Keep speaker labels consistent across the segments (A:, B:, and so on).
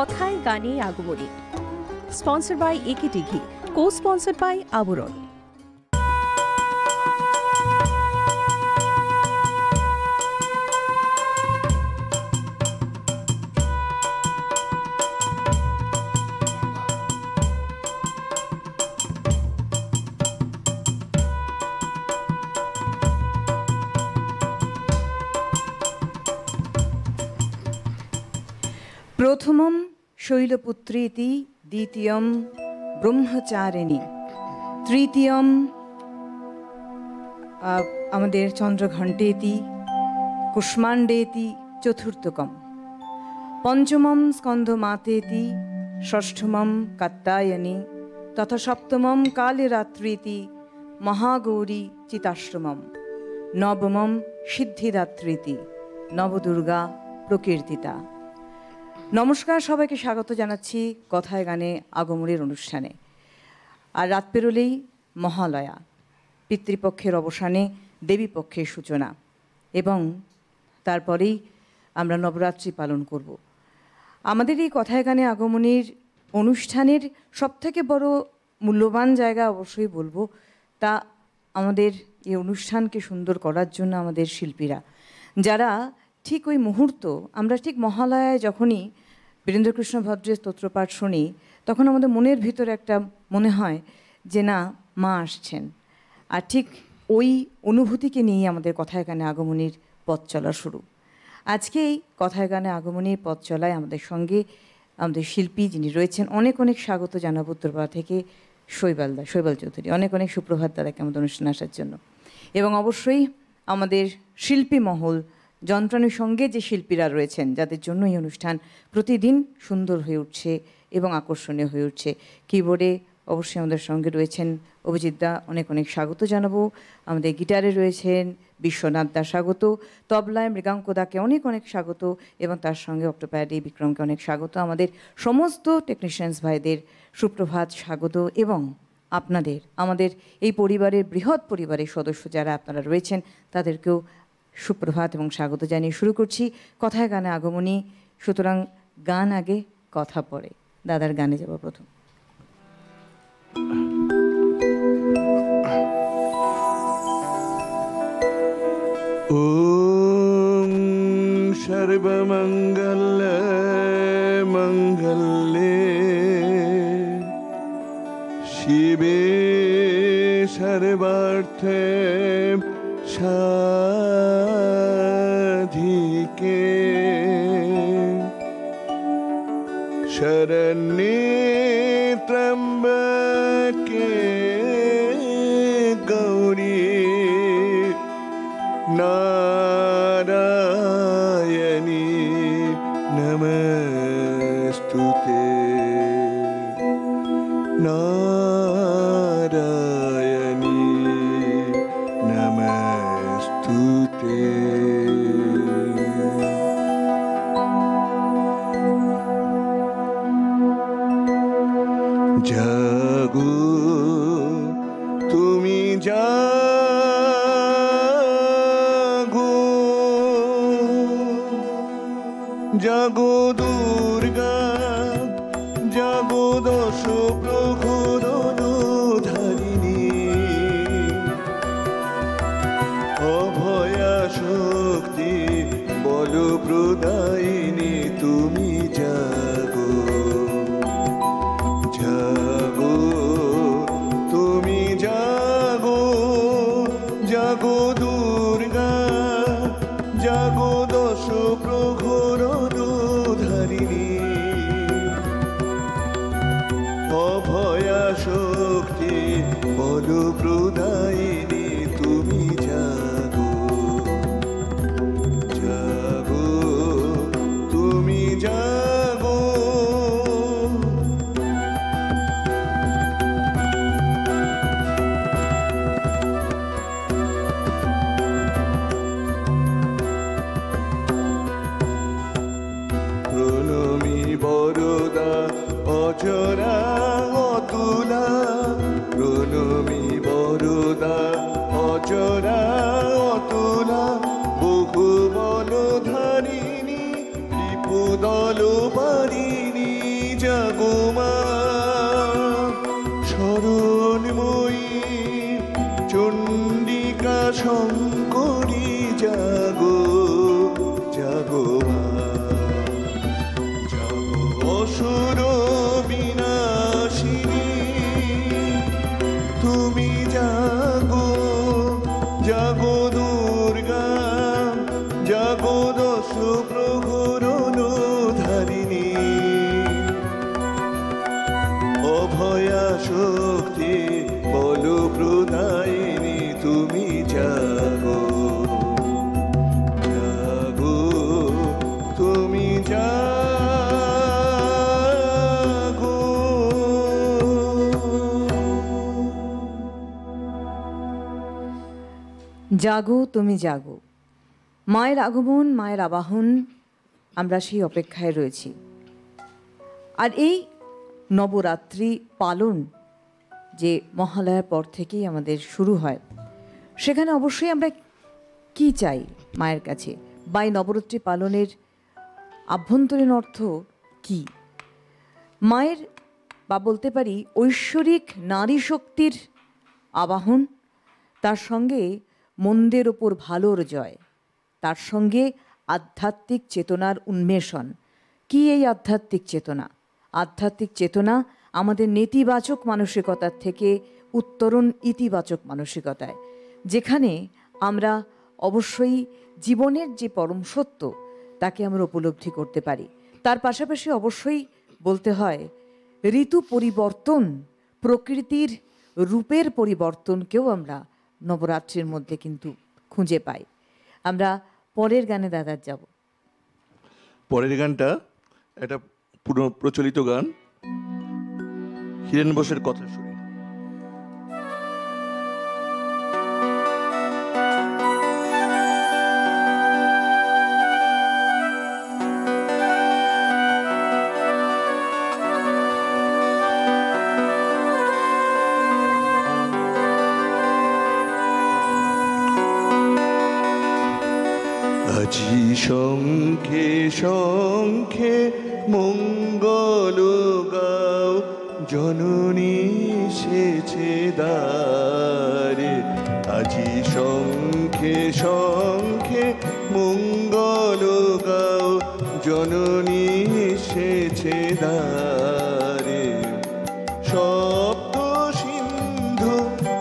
A: কথায় গানে আগমনী। Sponsor by একেটি ঘি, কো স্পন্সর বাই আবরণ।
B: প্রথমম শৈলপুত্রেতি, দ্বিতীয়ম ব্রহ্মচারিণী, তৃতীয়ম আমাদের চন্দ্রঘণ্টেতি, কুষ্মাণ্ডেতি, চতুর্থকম পঞ্চমম স্কন্ধমাতেতি, ষষ্ঠমম কাত্যায়নী, তথা সপ্তমম কালীরাত্রিতি, মহাগৌরী চিতাশ্রমম, নবমম সিদ্ধিদাত্রীতি, নবদুর্গা প্রকীর্তিতা। নমস্কার, সবাইকে স্বাগত জানাচ্ছি কথায় গানে আগমনীর অনুষ্ঠানে। আর রাত পেরোলেই মহালয়া, পিতৃপক্ষের অবসানে দেবীপক্ষের সূচনা, এবং তারপরেই আমরা নবরাত্রি পালন করব। আমাদের এই কথায় গানে আগমনীর অনুষ্ঠানের সবথেকে বড় মূল্যবান জায়গা অবশ্যই বলবো, তা আমাদের এই অনুষ্ঠানকে সুন্দর করার জন্য আমাদের শিল্পীরা, যারা ঠিক ওই মুহূর্ত, আমরা ঠিক মহালয়ায় যখনই বীরেন্দ্রকৃষ্ণ ভদ্রের স্তোত্রপাঠ শুনি, তখন আমাদের মনের ভিতরে একটা মনে হয় যে না, মা আসছেন। আর ঠিক ওই অনুভূতিকে নিয়েই আমাদের কথায় গানে আগমনীর পথ চলা শুরু। আজকে এই কথায় গানে আগমনীর পথ চলায় আমাদের সঙ্গে আমাদের শিল্পী যিনি রয়েছেন, অনেক অনেক স্বাগত জানাবো উত্তরপাড়া থেকে শৈবাল চৌধুরী। অনেক অনেক সুপ্রভাত দাদাকে আমাদের অনুষ্ঠানে আসার জন্য। এবং অবশ্যই আমাদের শিল্পী মহল, যন্ত্রাণীর সঙ্গে যে শিল্পীরা রয়েছেন, যাদের জন্য এই অনুষ্ঠান প্রতিদিন সুন্দর হয়ে উঠছে এবং আকর্ষণীয় হয়ে উঠছে। কিবোর্ডে অবশ্যই আমাদের সঙ্গে রয়েছেন অভিজিৎ দা, অনেক অনেক স্বাগত জানাবো। আমাদের গিটারে রয়েছেন বিশ্বনাথ দা, স্বাগত। তবলায় মৃগাঙ্ক দাকে অনেক অনেক স্বাগত, এবং তার সঙ্গে অক্টোপ্যাডে বিক্রমকে অনেক স্বাগত। আমাদের সমস্ত টেকনিশিয়ানস ভাইদের সুপ্রভাত, স্বাগত। এবং আপনাদের, আমাদের এই পরিবারের, বৃহৎ পরিবারের সদস্য যারা আপনারা রয়েছেন, তাদেরকেও সুপ্রভাত এবং স্বাগত জানিয়ে শুরু করছি কথায় গানে আগমনী। সুতরাং গান আগে, কথা পরে। দাদার গানে যাব প্রথম।
C: ওম সর্বমঙ্গলে মঙ্গলে শিবে সর্বার্থে সাধিকে শরণ্যে ত্র্যম্বকে গৌরী নারায়ণী নমস্তুতে। নারায়ণী নমস্তুতে। জাগো তুমি জাগো, জাগো দুর্গা, জাগো দশ প্রহর ধারিণী, অভয়া শক্তি বল প্রদায়িনী, তুমি জাগো। জাগো তুমি জাগো, জাগো দুর্গা, জাগো দশ প্রহর ধারিণী, অভয়া শক্তি বল প্রদায়িনী, তুমি জাগো। জাগো তুমি জাগো। প্রণমী বরদা অজরা অতুলা, প্রণমী বরদা অজরা অতুলা, বহু বল ধারিণী, রিপুদল বারিণী,
B: জাগো তুমি জাগো, মায়ের আগমন, মায়ের আবাহন, আমরা সেই অপেক্ষায় রয়েছি। আর এই নবরাত্রি পালন যে মহালয়ার পর থেকেই আমাদের শুরু হয়, সেখানে অবশ্যই আমরা কি চাই মায়ের কাছে, বা এই নবরাত্রি পালনের আভ্যন্তরীণ অর্থ কি? মায়ের, বা বলতে পারি ঐশ্বরিক নারী শক্তির আবাহন, তার সঙ্গে মন্দের ওপর ভালোর জয়, তার সঙ্গে আধ্যাত্মিক চেতনার উন্মেষণ। কি এই আধ্যাত্মিক চেতনা? আধ্যাত্মিক চেতনা আমাদের নেতিবাচক মানসিকতার থেকে উত্তরণ ইতিবাচক মানসিকতায়, যেখানে আমরা অবশ্যই জীবনের যে পরম সত্য তাকে আমরা উপলব্ধি করতে পারি। তার পাশাপাশি অবশ্যই বলতে হয় ঋতু পরিবর্তন, প্রকৃতির রূপের পরিবর্তনকেও আমরা নবরাত্রির মধ্যে কিন্তু খুঁজে পাই। আমরা পরের গানে দাদার যাব।
C: পরের গানটা একটা পুরো প্রচলিত গান, হিরেন বোসের কথা শুনি। আজি শঙ্খে শঙ্খে মঙ্গল গাও, জননী এসেছে দ্বারে। আজি শঙ্খে শঙ্খে মঙ্গল গাও, জননী এসেছে দ্বারে। সপ্ত সিন্ধু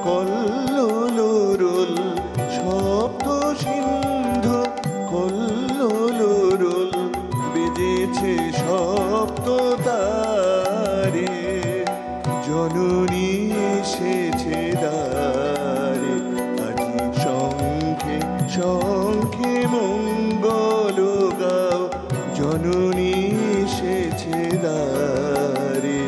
C: কল্লোলরোল, সপ্ত সিন্ধু কল্লোলরোল, বেজেছে সপ্ত তারে, জননী এসেছে দ্বারে। আজি শঙ্খে শঙ্খে মঙ্গল গাও, জননী এসেছে দ্বারে।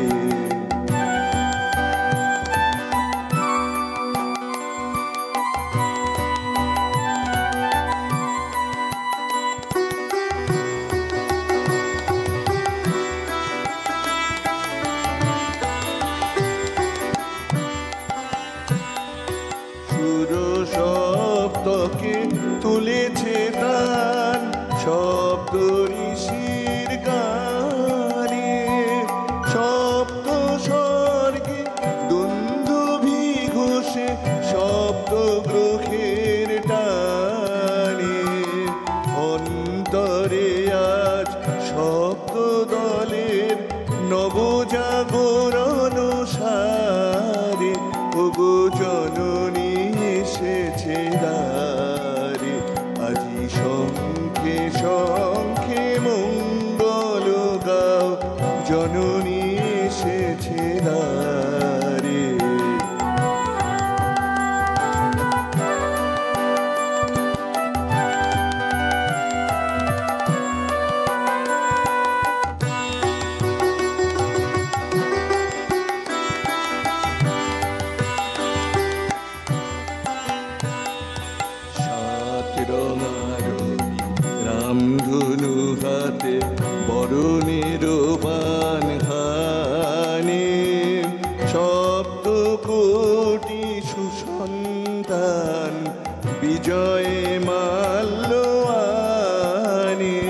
C: সপ্তকে তুলেছে তান, শব্দ ঋষির গানে। সপ্ত স্বর্গে দুন্দুভি ঘোষে, শব্দ গ্রহের টানে। অন্তরে আজ সপ্ত দলের নবজাগরণ সারে, ওগো জননী এসেছে দ্বারে। আজি শঙ্খে শঙ্খে মঙ্গল গাও, জননী এসেছে দ্বারে। রামধনু হাতে বরণের পান হানে, সপ্ত কোটি সুসন্তান বিজয়ে মাল্য আনে।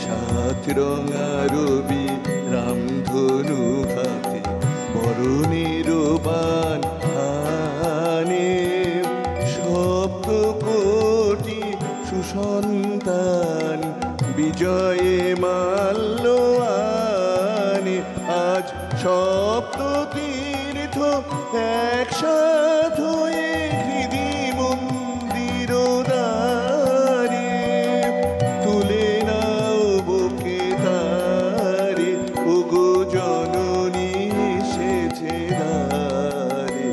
C: সাত রঙা রবি রামধনু হাতে বরণের পান হানে, সপ্ত কোটি সুসন্তান বিজয়ে মাল্য আনে। আজ সপ্ত তীর্থ একসাথ হয়ে হৃদি মন্দির দ্বারে, তুলে নাও বুকে তারে, ওগো জননী এসেছে দ্বারে।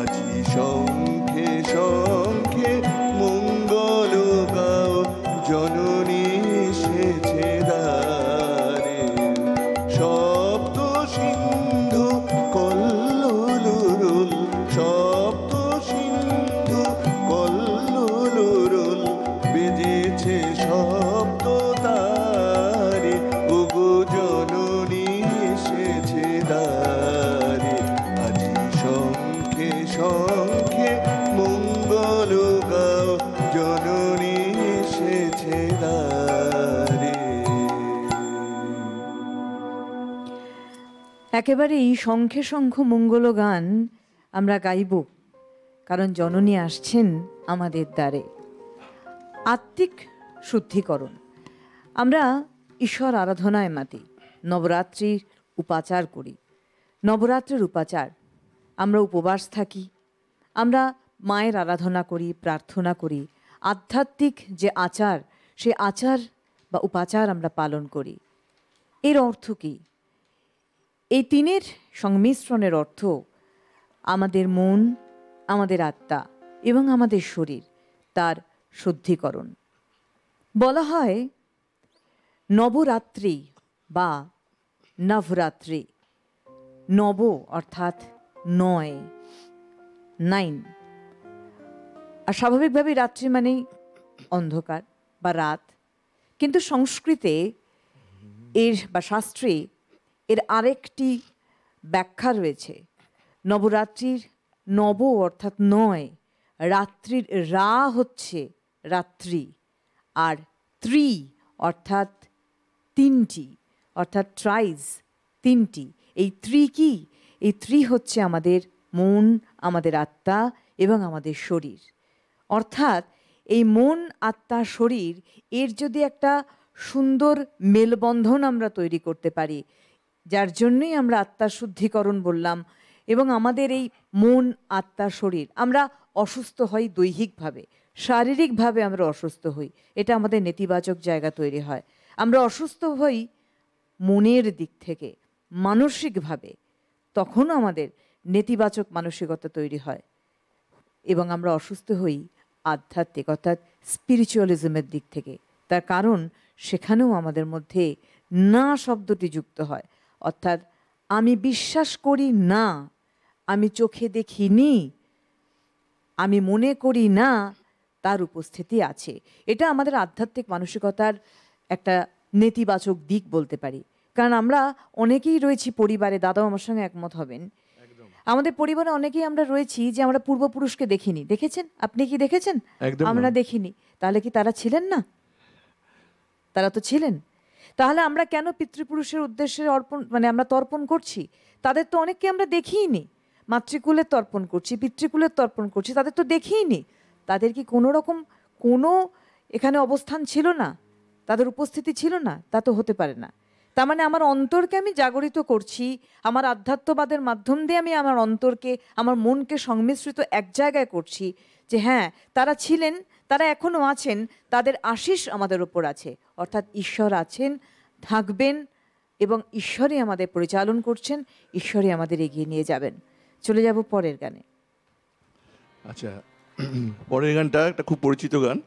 C: আজি শঙ্খে শঙ্খে মঙ্গল গাও, জননী এসেছে দ্বারে। সপ্ত সিন্ধু কল্লোলরোল, সব
B: একেবারেই শঙ্খে শঙ্খ মঙ্গল গান আমরা গাইব, কারণ জননী আসছেন আমাদের দ্বারে। আত্মিক শুদ্ধিকরণ। আমরা ঈশ্বর আরাধনায় মাতি, নবরাত্রির উপাচার করি। নবরাত্রির উপাচার, আমরা উপবাস থাকি, আমরা মায়ের আরাধনা করি, প্রার্থনা করি। আধ্যাত্মিক যে আচার, সে আচার বা উপাচার আমরা পালন করি। এর অর্থ কী? এই তিনের সংমিশ্রণের অর্থ আমাদের মন, আমাদের আত্মা এবং আমাদের শরীর, তার শুদ্ধিকরণ। বলা হয় নবরাত্রি বা নবরাত্রি। নব অর্থাৎ 9, 9। আর স্বাভাবিকভাবেই রাত্রি মানেই অন্ধকার বা রাত, কিন্তু সংস্কৃতে এর বা শাস্ত্রে এর আরেকটি ব্যাখ্যা রয়েছে। নবরাত্রির নব অর্থাৎ 9, রাত্রির রা হচ্ছে রাত্রি, আর ত্রি অর্থাৎ 3টি, অর্থাৎ ট্রাইজ 3টি। এই ত্রি কি? এই ত্রি হচ্ছে আমাদের মন, আমাদের আত্মা এবং আমাদের শরীর। অর্থাৎ এই মন, আত্মা, শরীর, এর যদি একটা সুন্দর মেলবন্ধন আমরা তৈরি করতে পারি, যার জন্যই আমরা আত্মার শুদ্ধিকরণ বললাম। এবং আমাদের এই মন, আত্মা, শরীর, আমরা অসুস্থ হই দৈহিকভাবে, শারীরিকভাবে আমরা অসুস্থ হই, এটা আমাদের নেতিবাচক জায়গা তৈরি হয়। আমরা অসুস্থ হই মনের দিক থেকে, মানসিকভাবে, তখনও আমাদের নেতিবাচক মানসিকতা তৈরি হয়। এবং আমরা অসুস্থ হই আধ্যাত্মিক অর্থাৎ স্পিরিচুয়ালিজমের দিক থেকে। তার কারণ সেখানেও আমাদের মধ্যে না শব্দটি যুক্ত হয়, অর্থাৎ আমি বিশ্বাস করি না, আমি চোখে দেখিনি, আমি মনে করি না তার উপস্থিতি আছে। এটা আমাদের আধ্যাত্মিক মানসিকতার একটা নেতিবাচক দিক বলতে পারি। কারণ আমরা অনেকেই রয়েছি পরিবারে, দাদাও আমার সঙ্গে একমত হবেন, আমাদের পরিবারে অনেকেই আমরা রয়েছি যে আমরা পূর্বপুরুষকে দেখিনি। দেখেছেন? আপনি কি দেখেছেন? আমরা দেখিনি। তাহলে কি তারা ছিলেন না? তারা তো ছিলেন। তাহলে আমরা কেন পিতৃপুরুষের উদ্দেশ্যে অর্পণ আমরা তর্পণ করছি? তাদের তো অনেককে আমরা দেখিইনি। মাতৃকুলের তর্পণ করছি, পিতৃকুলের তর্পণ করছি, তাদের তো দেখিইনি। তাদের কি কোনো রকম কোনো এখানে অবস্থান ছিল না? তাদের উপস্থিতি ছিল না? তা তো হতে পারে না। তার মানে আমার অন্তরকে আমি জাগরিত করছি, আমার আধ্যাত্মবাদের মাধ্যম দিয়ে আমি আমার অন্তরকে, আমার মনকে সংমিশ্রিত এক জায়গায় করছি যে হ্যাঁ, তারা ছিলেন, তারা এখনও আছেন, তাদের আশিস আমাদের ওপর আছে। অর্থাৎ ঈশ্বর আছেন, থাকবেন, এবং ঈশ্বরই আমাদের পরিচালন করছেন, ঈশ্বরই আমাদের এগিয়ে নিয়ে যাবেন। চলে যাব পরের গানে।
C: আচ্ছা, পরের গানটা একটা খুব পরিচিত গান।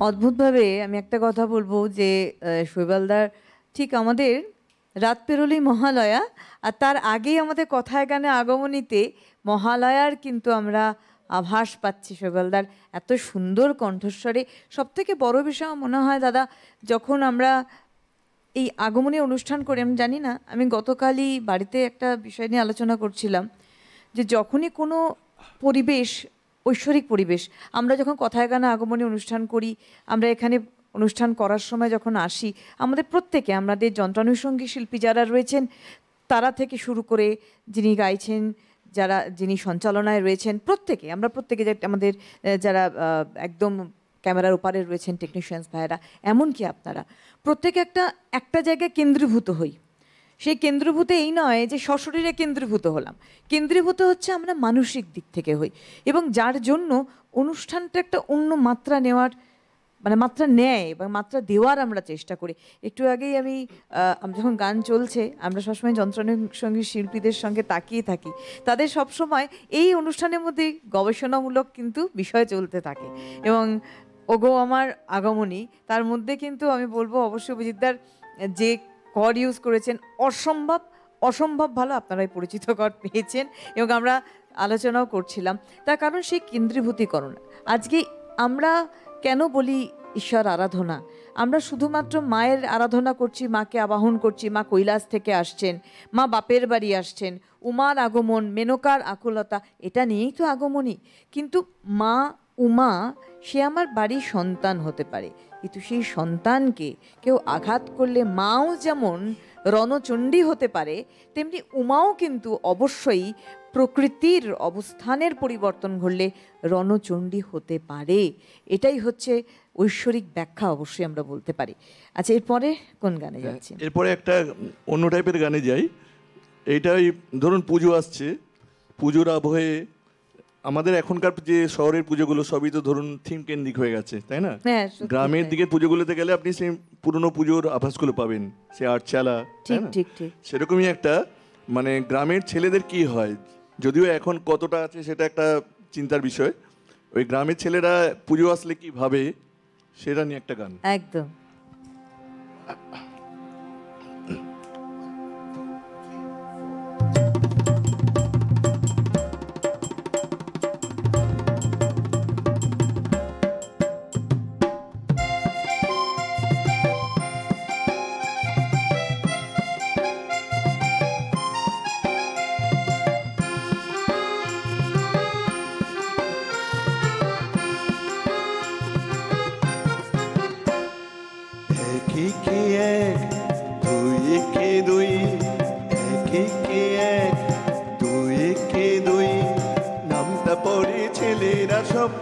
B: অদ্ভুতভাবে আমি একটা কথা বলবো যে শৈবালদার ঠিক আমাদের রাত পেরোলেই মহালয়া, আর তার আগেই আমাদের কথায় গানে আগমনীতে মহালয়ার কিন্তু আমরা আভাস পাচ্ছি শৈবালদার এত সুন্দর কণ্ঠস্বরে। সব থেকে বড় বিষয় আমার মনে হয় দাদা, যখন আমরা এই আগমনী অনুষ্ঠান করি, আমি জানি না, আমি গতকালই বাড়িতে একটা বিষয় নিয়ে আলোচনা করছিলাম যে যখনই কোনো পরিবেশ, ঐশ্বরিক পরিবেশ, আমরা যখন কথায় গানে আগমনী অনুষ্ঠান করি, আমরা এখানে অনুষ্ঠান করার সময় যখন আসি, আমাদের প্রত্যেকে, আমাদের যন্ত্রানুষঙ্গী শিল্পী যারা রয়েছেন তারা থেকে শুরু করে যিনি গাইছেন, যিনি সঞ্চালনায় রয়েছেন, আমরা প্রত্যেকে আমাদের যারা একদম ক্যামেরার ওপারে রয়েছেন টেকনিশিয়ানস ভাইয়েরা, এমনকি আপনারা প্রত্যেকে একটা জায়গায় কেন্দ্রীভূত হই। সেই কেন্দ্রীভূত এই নয় যে সশরীরে কেন্দ্রীভূত হলাম, কেন্দ্রীভূত হচ্ছে আমরা মানসিক দিক থেকে হই, এবং যার জন্য অনুষ্ঠানটা একটা অন্য মাত্রা নেওয়ার, মানে মাত্রা নেয় এবং মাত্রা দেওয়ার আমরা চেষ্টা করি। একটু আগেই আমি যখন গান চলছে, আমরা সবসময় যন্ত্রানুষঙ্গী শিল্পীদের সঙ্গে তাকিয়ে থাকি, তাদের সবসময় এই অনুষ্ঠানের মধ্যে গবেষণামূলক কিন্তু বিষয় চলতে থাকে। এবং ওগো আমার আগমনী, তার মধ্যে কিন্তু আমি বলবো অবশ্যই অভিজিৎদার যে কর ইউজ করেছেন অসম্ভব ভালো, আপনারাই পরিচিত কর পেয়েছেন এবং আমরা আলোচনাও করছিলাম। তার কারণ সেই কেন্দ্রীভূতিকরণ। আজকে আমরা কেন বলি ঈশ্বর আরাধনা, আমরা শুধুমাত্র মায়ের আরাধনা করছি, মাকে আবাহন করছি, মা কৈলাস থেকে আসছেন, মা বাপের বাড়ি আসছেন, উমার আগমন, মেনকার আকুলতা, এটা নিয়েই তো আগমনী। কিন্তু মা উমা সে আমার বাড়ির সন্তান হতে পারে, কিন্তু সেই সন্তানকে কেউ আঘাত করলে মাও যেমন রণচণ্ডী হতে পারে, তেমনি উমাও কিন্তু অবশ্যই প্রকৃতির অবস্থানের পরিবর্তন ঘটলে রণচণ্ডী হতে পারে। এটাই হচ্ছে ঐশ্বরিক ব্যাখ্যা, অবশ্যই আমরা বলতে পারি। আচ্ছা, এরপরে কোন গানে যাচ্ছি?
C: এরপরে একটা অন্য টাইপের গানে যাই। এইটাই ধরুন পুজো আসছে, পুজোর আবহে আমাদের এখনকার যে শহরের পুজোগুলো সবই তো ধরুন থিম কেন্দ্রিক হয়ে গেছে, তাই না? গ্রামের দিকে পুজোগুলোতে গেলে আপনি সেই পুরনো পুজোর আভাসগুলো পাবেন, সে আটচালা,
B: ঠিক
C: সেরকমই একটা মানে গ্রামের ছেলেদের কি হয়, যদিও এখন কতটা আছে সেটা একটা চিন্তার বিষয়। ওই গ্রামের ছেলেরা পুজো আসলে কি ভাবে সেটা নিয়ে একটা গান।
B: একদম।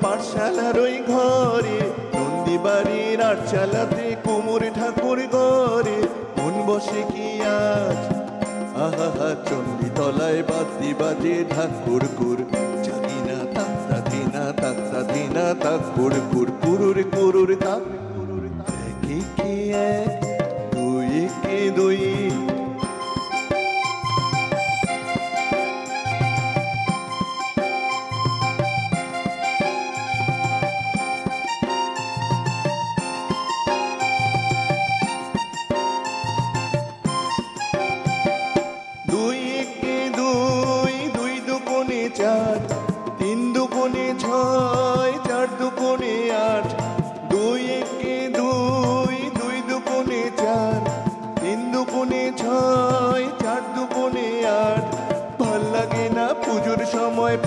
C: পাঠশালার ওই ঘরে নন্দীবাড়ির আটচালাতে কুমোর ঠাকুর ঘরে মন বসে কি আজ, আহা চণ্ডী তলায় বাদ্যি বাজে ঠাকুর কুর, জানি না তাক্তা দিনা তাক্তা দিনা তাকুর কুর কুরুর কুরুর তাক, কি কি এক দুই কে দুই,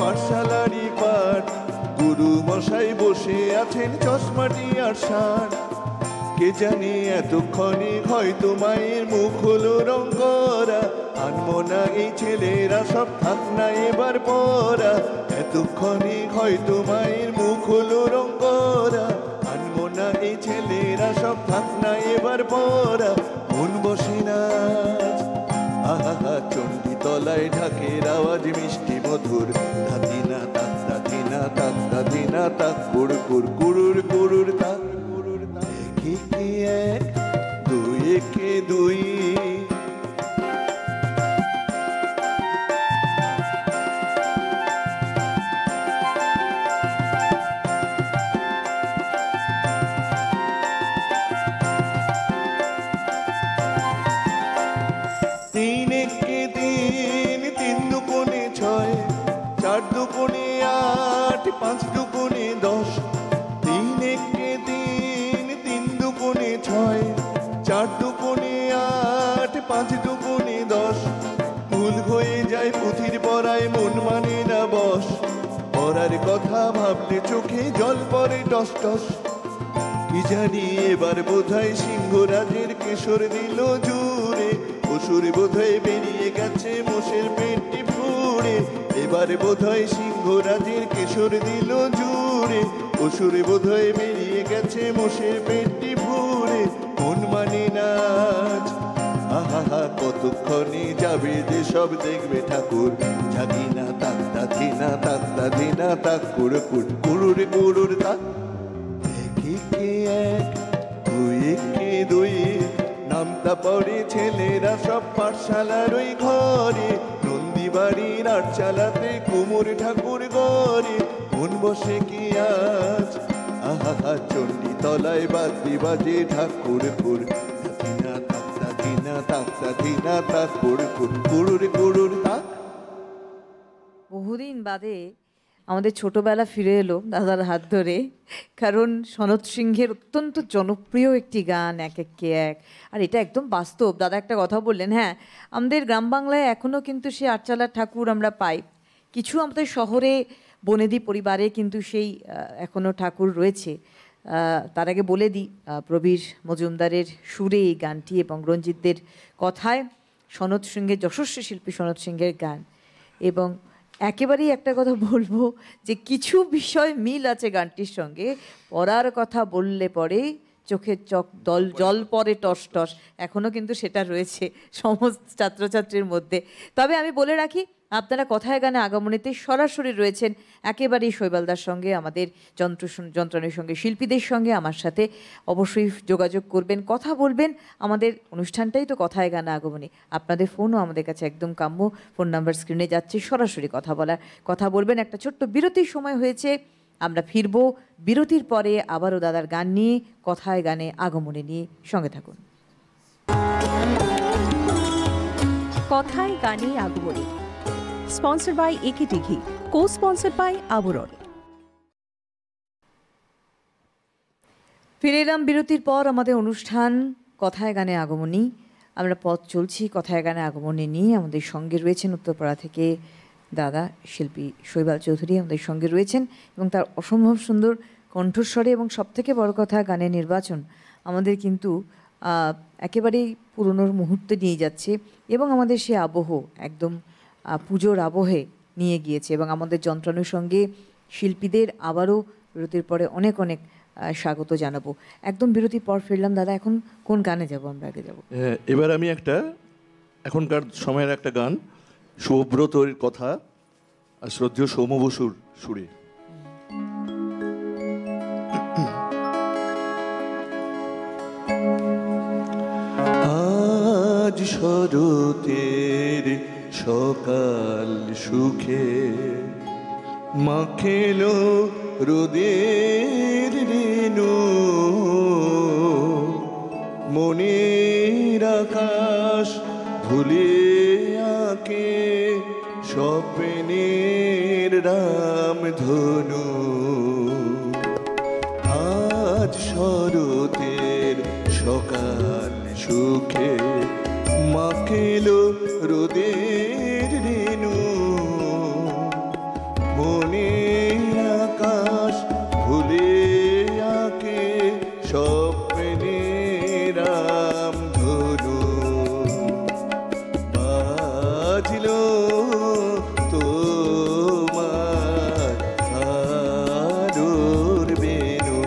C: পাঠশালারই পাঠ গুরু মশাই বসে আছেন চশমাটি আর শান, কে জানে এতক্ষণে হয়তো মায়ের মুখ হলো রং করা, আনবো না এই ছেলেরা সব থাক না এবার পড়া, এতক্ষণে হয়তো মায়ের মুখ হলো রং করা, আনবো না এই ছেলেরা সব থাক না এবার পড়া, মন বসে না আহা চণ্ডী তলায় ঢাকের আওয়াজ মিষ্টি মধুর, ধাদিনা তাক্তা দিনা তাক্তা দিনা তাক কুর কুর কুরুর কুরুর তাক, কি কি এক দুই কে দুই, 4 দুগুণে 8, 5 দুগুণে 10, 3 একে 3, 3 দুগুণে 6, 4 দুগুণে 8, 5 দুগুণে 10, ভুল হয়ে যায় পুঁথির পড়ায়, মন মানে না বস, পড়ার কথা ভাবতে চোখে জল পড়ে টস টস। কি জানি এবার বোধহয় সিংহরাজের কেশর দিল জুড়ে, অসুর বোধহয় বেরিয়ে গেছে মোষের পেটটি ফুড়ে। এবার বোধহয় সিংহরাজের কেশর দিল জুড়ে, অসুর বোধহয় বেরিয়ে গেছে মোষের পেটটি ফুড়ে। মন মানে নাচ, আহা কতক্ষণে যাবে যে সব দেখবে ঠাকুর, জাগি না তাক্তা ধিনা তাক্তা ধিনা তাক কুড়কুড় কুড়ুর কুড়ুর তাক। একে 1, 2 একে 2, নামতা পড়ে ছেলেরা সব পাঠশালার ওই ঘরে, নন্দী বাড়ির আট চালাতে কুমোর ঠাকুর গড়ে। মন বসে কি আজ, আহা চণ্ডী তলায় বাদ্যি বাজে ঠাকুর কুর, ধিনা তাক্তা ধিনা তাক্তা ধিনা তাক কুড়কুড় কুড়ুর কুড়ুর তাক।
B: বহুদিন বাদে আমাদের ছোটবেলা ফিরে এলো দাদার হাত ধরে, কারণ সনৎ সিংহের অত্যন্ত জনপ্রিয় একটি গান এক একে 1। আর এটা একদম বাস্তব। দাদা একটা কথা বললেন, হ্যাঁ আমাদের গ্রাম বাংলায় এখনও কিন্তু সেই আটচালার ঠাকুর আমরা পাই, কিছু আমাদের শহরে বনেদি পরিবারে কিন্তু সেই এখনও ঠাকুর রয়েছে। তার আগে বলে দিই, প্রবীর মজুমদারের সুরে এই গানটি এবং রঞ্জিতদের কথায় সনৎ সিংহের, যশস্বী শিল্পী সনৎ সিংহের গান। এবং একেবারেই একটা কথা বলবো যে কিছু বিষয় মিল আছে গানটির সঙ্গে, পড়ার কথা বললে পরে চোখের জল পরে টস টস, এখনও কিন্তু সেটা রয়েছে সমস্ত ছাত্রছাত্রীর মধ্যে। তবে আমি বলে রাখি, আপনারা কথায় গানে আগমনীতে সরাসরি রয়েছেন একেবারেই শৈবালদার সঙ্গে, আমাদের যন্ত্রণের সঙ্গে, শিল্পীদের সঙ্গে আমার সাথে অবশ্যই যোগাযোগ করবেন, কথা বলবেন। আমাদের অনুষ্ঠানটাই তো কথায় গানে আগমনী, আপনাদের ফোনও আমাদের কাছে একদম কাম্য। ফোন নাম্বার স্ক্রিনে যাচ্ছে, সরাসরি কথা বলবেন। একটা ছোট্ট বিরতির সময় হয়েছে, আমরা ফিরবো বিরতির পরে আবারও দাদার গান নিয়ে, কথায় গানে আগমনী নিয়ে। সঙ্গে থাকুন।
A: কথায় গানে আগমনী, স্পন্সর্ড বাই একেটি ঘি, কো-স্পন্সর্ড বাই আবরণ।
B: ফিরে এলাম বিরতির পর আমাদের অনুষ্ঠান কথায় গানে আগমনী। আমরা পথ চলছি কথায় গানে আগমনী নিয়ে। আমাদের সঙ্গে রয়েছেন উত্তরপাড়া থেকে দাদা শিল্পী শৈবাল চৌধুরী, আমাদের সঙ্গে রয়েছেন এবং তার অসম্ভব সুন্দর কণ্ঠস্বরে এবং সবথেকে বড় কথা গানের নির্বাচন আমাদের কিন্তু একেবারেই পুরনোর মুহূর্তে নিয়ে যাচ্ছে এবং আমাদের সে আবহ একদম পুজোর আবহে নিয়ে গিয়েছে। এবং আমাদের যন্ত্রণার সঙ্গে শিল্পীদের আবারও বিরতির পরে অনেক অনেক স্বাগত জানাবো। একদম বিরতির পর ফিরলাম। দাদা এখন কোন গানে যাব? আমরা আগে যাব,
C: এবার আমি একটা এখনকার সময়ের একটা গান, শুভব্রতর কথা আর শ্রদ্ধেয় সৌম্য বসুর সুরে। আজ শরতের সকাল সুখে মাখেলো রোদের রেণু, মনের আকাশ ভুলে আঁকে স্বপ্নের রামধনু। আজ শরতের সকাল সুখে মাখেলো রোদের রেণু, মনের আকাশ ভুলে আঁকে স্বপ্নের রামধনু। বাজলো তোমার আলোর বেণু।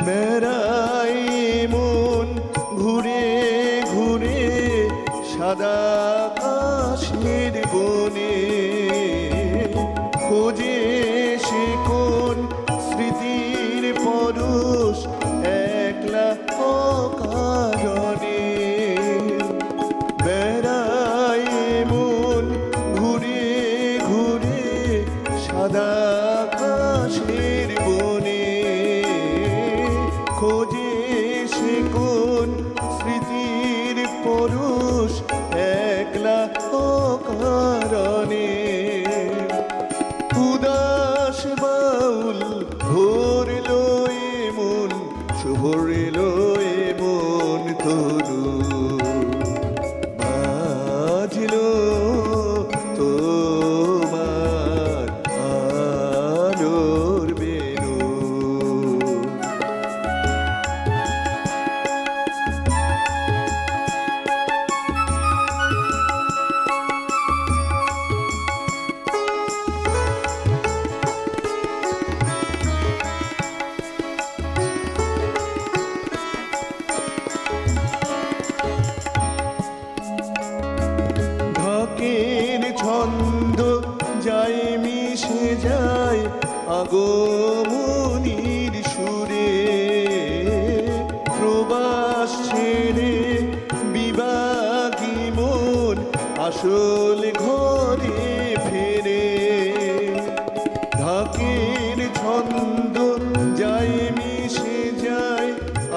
C: বেড়াই মন ঘুরে ঘুরে সাদা আকাশের বনে, খোঁজে সে কোন স্মৃতির পরশ খোঁজে সে কোন স্মৃতির পরশ একলা অকারণে। উদাস বাউল ভরল এমন, ভরল এমন তরু, বাজল তোমার আলোর বেণু। ঢাকের ছন্দ যায় মিশে যায় আগমনীর সুরে, প্রবাস ছেড়ে বিবাগী মন আসল ঘরে ফেরে। ঢাকের ছন্দ যায় মিশে যায়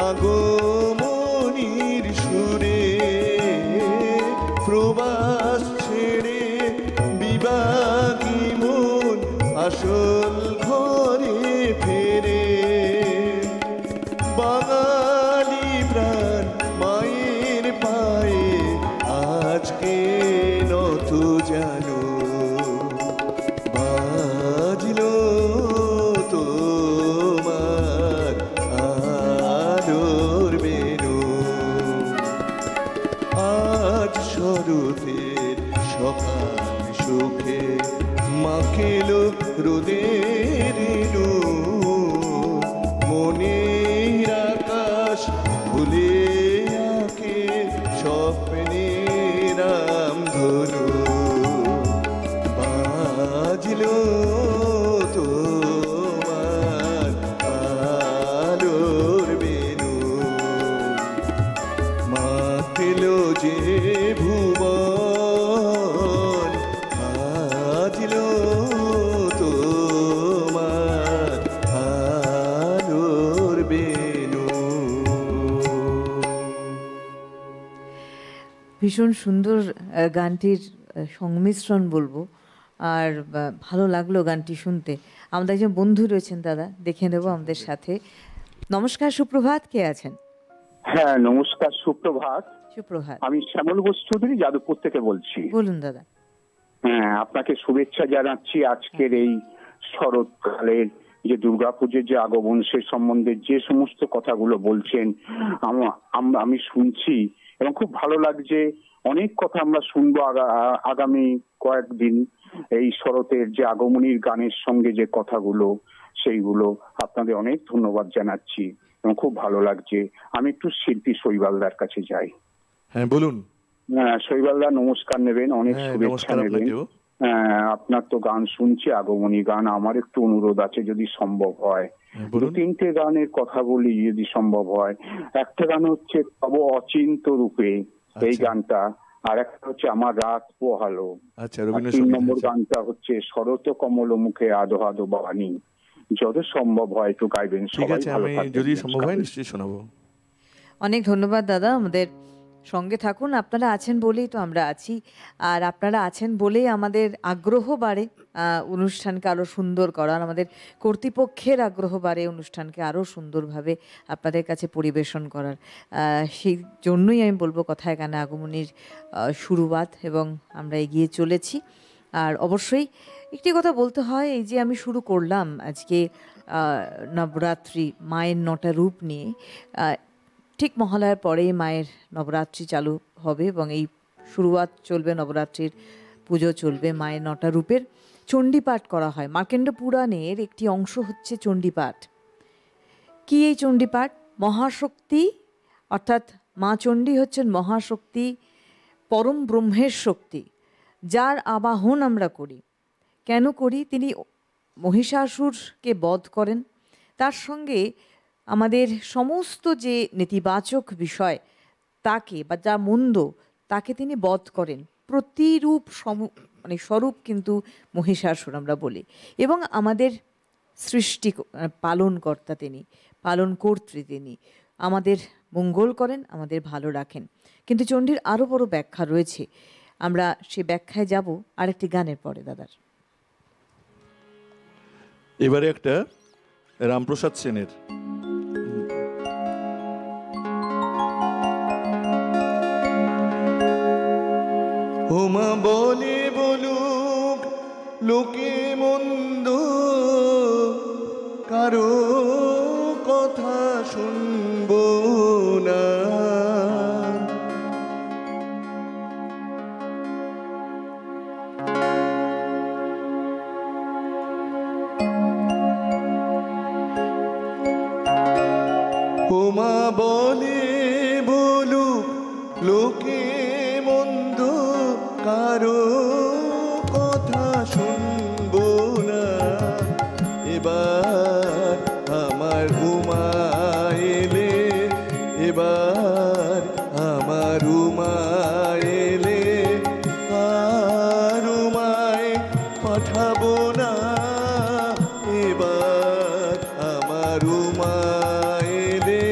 C: আগমনীর সুরে, প্রবাস ছেড়ে বিবাগী মন আসল ঘরে ফেরে। বাঙালি প্রাণ মায়ের পায়ে আজকে নত জানো, বাজল তোমার আলোর বেণু। আজ শরতের সকাল সুখে মাখেলো রোদের রেণু, মনের আকাশ ভুলে আঁকে স্বপ্নের রামধনু, বাজল তোমার আলোর বেণু। মাখলো যে ভুবন, বাজল তোমার আলোর বেণু।
B: ভীষণ সুন্দর গানটির সংমিশ্রণ বলবো, আর ভালো লাগলো গানটি শুনতে। আমাদের একজন বন্ধু রয়েছেন দাদা, দেখে নেব আমাদের সাথে। নমস্কার, সুপ্রভাত, কে আছেন?
D: হ্যাঁ নমস্কার, সুপ্রভাত।
B: সুপ্রভাত,
D: আমি শ্যামল ঘোষ চৌধুরী যাদবপুর থেকে বলছি।
B: বলুন দাদা।
D: হ্যাঁ, আপনাকে শুভেচ্ছা জানাচ্ছি আজকের এই শরৎকালের যে দুর্গাপুজোর যে আগমন সে সম্বন্ধে যে সমস্ত কথাগুলো বলছেন আমি শুনছি এবং খুব ভালো লাগছে। অনেক কথা আমরা শুনবো আগামী কয়েকদিন এই শরতের যে আগমনীর গানের সঙ্গে যে কথাগুলো সেইগুলো। আপনাদের অনেক ধন্যবাদ জানাচ্ছি এবং খুব ভালো লাগছে। আমি একটু শিল্পী শৈবালদার কাছে যাই।
C: হ্যাঁ বলুন।
D: হ্যাঁ শৈবালদা, নমস্কার নেবেন, অনেক শুভেচ্ছা নেবেন। আপনার তো গান শুনছি, আগমনী গান। আমার একটু অনুরোধ আছে যদি সম্ভব হয়, দু তিনটে গানের কথা বলি যদি সম্ভব হয়। একটা গান হচ্ছে তব অচিন্ত রূপে, এই গানটা, আর একটা হচ্ছে আমার রাত পোহালো।
C: আচ্ছা,
D: 3 নম্বর গানটা হচ্ছে শরৎ কমল মুখে আদো আদো বাণী। যদি সম্ভব হয় একটু গাইবেন।
C: ঠিক আছে, আমি যদি সম্ভব হয় নিশ্চয়ই শোনাবো।
B: অনেক ধন্যবাদ দাদা, আমাদের সঙ্গে থাকুন। আপনারা আছেন বলেই তো আমরা আছি, আর আপনারা আছেন বলেই আমাদের আগ্রহ বাড়ে অনুষ্ঠানকে আরও সুন্দর করার, আমাদের কর্তৃপক্ষের আগ্রহ বাড়ে অনুষ্ঠানকে আরও সুন্দরভাবে আপনাদের কাছে পরিবেশন করার। সেই জন্যই আমি বলবো কথায় গানে আগমনীর শুরুয়াত, এবং আমরা এগিয়ে চলেছি। আর অবশ্যই একটি কথা বলতে হয়, এই যে আমি শুরু করলাম আজকে নবরাত্রি, মায়ের 9টা রূপ নিয়ে। ঠিক মহালয়ার পরেই মায়ের নবরাত্রি চালু হবে এবং এই শুরুয়াত চলবে, নবরাত্রির পুজো চলবে। মায়ের 9টা রূপের চণ্ডীপাঠ করা হয়। মার্কণ্ড পুরাণের একটি অংশ হচ্ছে চণ্ডীপাঠ। কি এই চণ্ডীপাঠ? মহাশক্তি, অর্থাৎ মা চণ্ডী হচ্ছেন মহাশক্তি, পরম ব্রহ্মের শক্তি, যার আবাহন আমরা করি। কেন করি? তিনি মহিষাসুরকে বধ করেন, তার সঙ্গে আমাদের সমস্ত যে নেতিবাচক বিষয় তাকে বা যা মন্দ তাকে তিনি বধ করেন। প্রতিরূপ স্বরূপ কিন্তু মহিষাসুর আমরা বলি, এবং আমাদের সৃষ্টি পালনকর্তা তিনি। পালন কর্ত্রী তিনি, আমাদের মঙ্গল করেন, আমাদের ভালো রাখেন। কিন্তু চণ্ডীর আরও বড় ব্যাখ্যা রয়েছে, আমরা সে ব্যাখ্যায় যাব আরেকটি গানের পরে দাদার।
C: এবারে একটা রামপ্রসাদ সেনের ওমা বলে বলুক লোকে মন্দ, কারো কথা শুনবো না। ওমা বলে বলুক লোকে মন্দ, কারো কথা শুনবো না। এবার আমার উমা এলে, এবার আমার উমা এলে, আর উমায় পাঠাবো না। এবার আমার উমা এলে,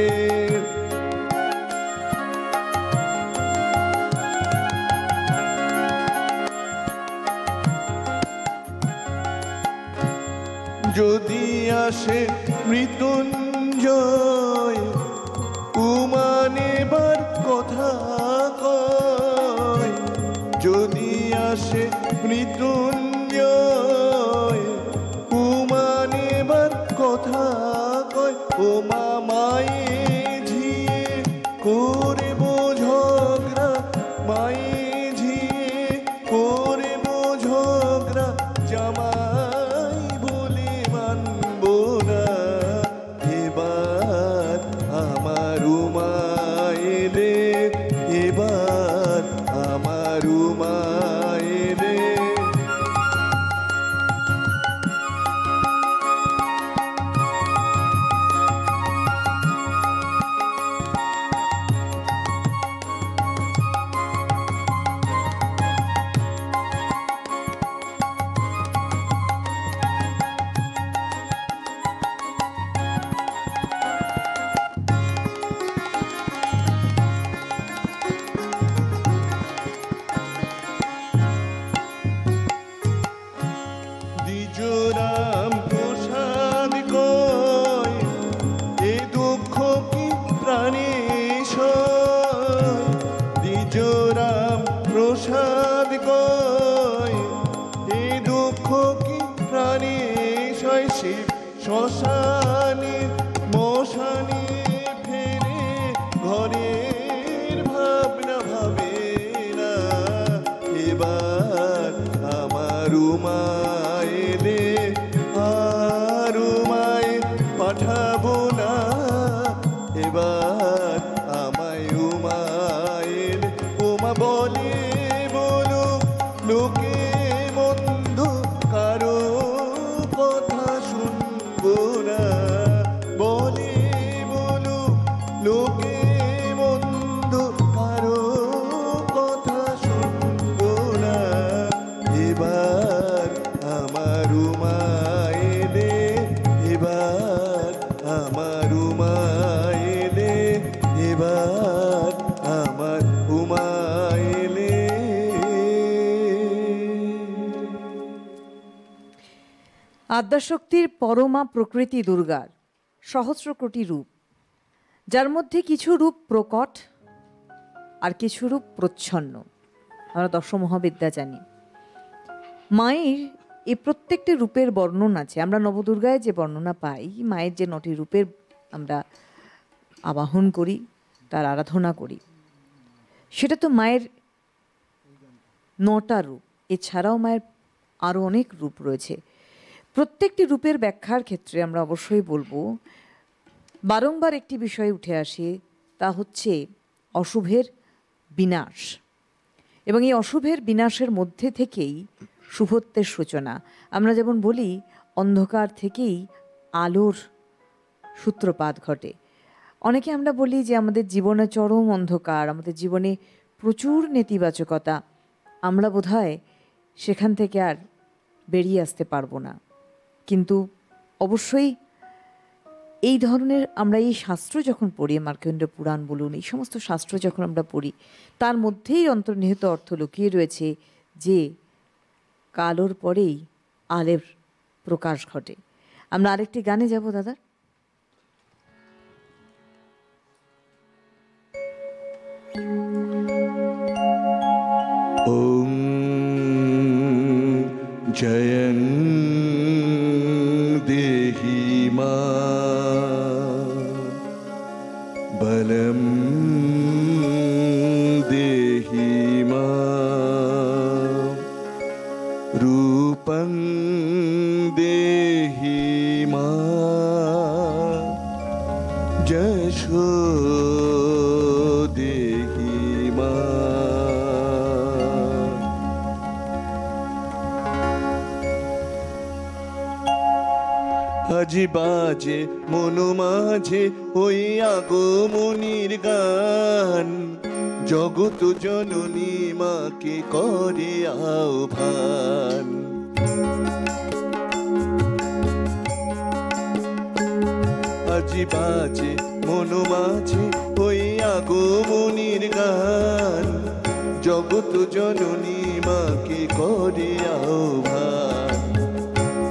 C: যদি আসে মৃত্যুঞ্জয়, উমা নেবার কথা কয়। যদি আসে মৃত্যুঞ্জয়, উমা নেবার কথা কয়। ওমা মায়ে ঝিয়ে করব ঝগড়া, মায়ে ঝিয়ে করব ঝগড়া, জামাই বলে মানব না। এবার আমার উমা এলে, এবার আমার উমা এলে, দ্বিজরাম প্রসাদ কয়, এ দুঃখ কি প্রাণে সয়। দ্বিজরাম প্রসাদ কয়, এ দুঃখ কি প্রাণে সয়। শিব শ্মশানে মশানে ফেরে, ঘরের ভাবনা ভাবে না। এবার আমার উমা এলে, আর উমায় পাঠাবো না। এবার আমায় উমা এলে, উমা বলে বলুক লোকে মন্দ, কারো কথা শুনবো না। বলে বলুক লোকে মন্দ, কারো কথা শুনবো না। এবার আমার উমা এলে, এবার আমার উমা এলে, এবার আমার উমা এলে।
B: আদ্যাশক্তির পরমা প্রকৃতি দুর্গার সহস্র কোটি রূপ, যার মধ্যে কিছু রূপ প্রকট আর কিছু রূপ প্রচ্ছন্ন। আমরা দশমহাবিদ্যা জানি। মায়ের এই প্রত্যেকটি রূপের বর্ণনা আছে। আমরা নবদুর্গায় যে বর্ণনা পাই, মায়ের যে 9টি রূপের আমরা আবাহন করি, তার আরাধনা করি, সেটা তো মায়ের 9টা রূপ। এছাড়াও মায়ের আরও অনেক রূপ রয়েছে। প্রত্যেকটি রূপের ব্যাখ্যার ক্ষেত্রে আমরা অবশ্যই বলবো, বারংবার একটি বিষয় উঠে আসে, তা হচ্ছে অশুভের বিনাশ। এবং এই অশুভের বিনাশের মধ্যে থেকেই শুভত্বের সূচনা। আমরা যেমন বলি, অন্ধকার থেকেই আলোর সূত্রপাত ঘটে। অনেকে আমরা বলি যে আমাদের জীবনে চরম অন্ধকার, আমাদের জীবনে প্রচুর নেতিবাচকতা, আমরা বোধহয় সেখান থেকে আর বেরিয়ে আসতে পারবো না। কিন্তু অবশ্যই এই ধরনের আমরা এই শাস্ত্র যখন পড়ি, মার্কণ্ডেয় পুরাণ বলুন, এই সমস্ত শাস্ত্র যখন আমরা পড়ি, তার মধ্যেই অন্তর্নিহিত অর্থ লুকিয়ে রয়েছে যে কালোর পরেই আলের প্রকাশ ঘটে। আমরা আরেকটি গানে যাব দাদা।
C: ওম জয়ং দেহি মা বলম দেহি মা রূপং দেহি মা যশো দেহি মা। আজি বাজে মনো মাঝে ওই আগমনির গান, জগত জননী মাকে করে আহ্বান। আজি বাজে মনো মাঝে ওই আগমনির গান, জগত জননী মাকে করে আহ্বান।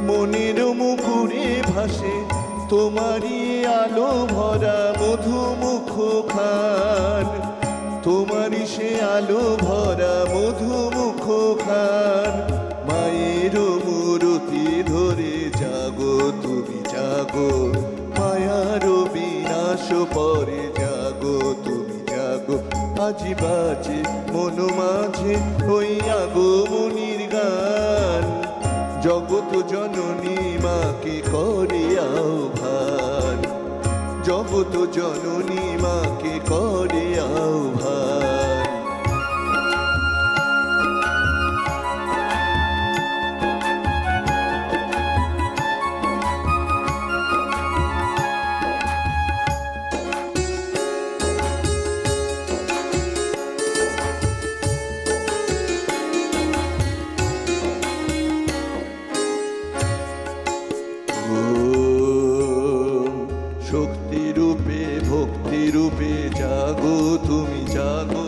C: মনের মুখুরে ভাসে তোমারই আলো ভরা মধুমুখ খান, তোমারই সে আলো ভরা মধুমুখ খান। মায়ের মূরতি ধরে জাগো তুমি জাগো, মায়ার বিনাশ পরে জাগো তুমি জাগো। আজি বাজে মনো মাঝে ওই আগমনির গান, জগত জননী মাকে করে আহ্বান, জগত জননী মাকে করে আহ্বান। শক্তিরূপে ভক্তিরূপে জাগো তুমি জাগো,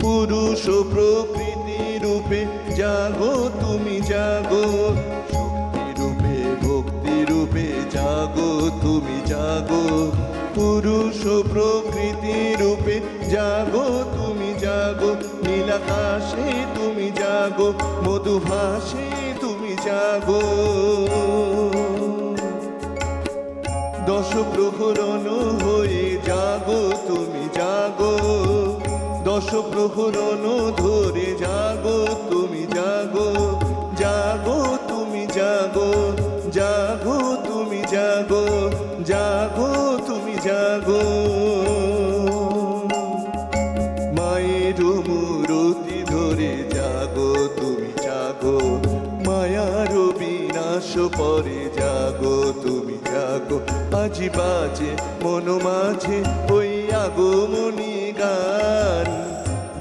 C: পুরুষ প্রকৃতি রূপে জাগো তুমি জাগো। শক্তিরূপে ভক্তিরূপে জাগো তুমি জাগো, পুরুষ প্রকৃতি রূপে জাগো তুমি জাগো। নীলাকাশে তুমি জাগো, মধুভাসে তুমি জাগো। দশ প্রহরণ হয়ে জাগো তুমি জাগো, দশ প্রহরণ ধরে জাগো তুমি জাগো। জাগো তুমি জাগো, জাগো তুমি জাগো, জাগো তুমি জাগো। মায়ের মূরতি ধরে জাগো তুমি জাগো, মায়ার বিনাশ পরে জাগো তুমি জাগো। আজি বাজে মনো মাঝে ওই আগমনী গান,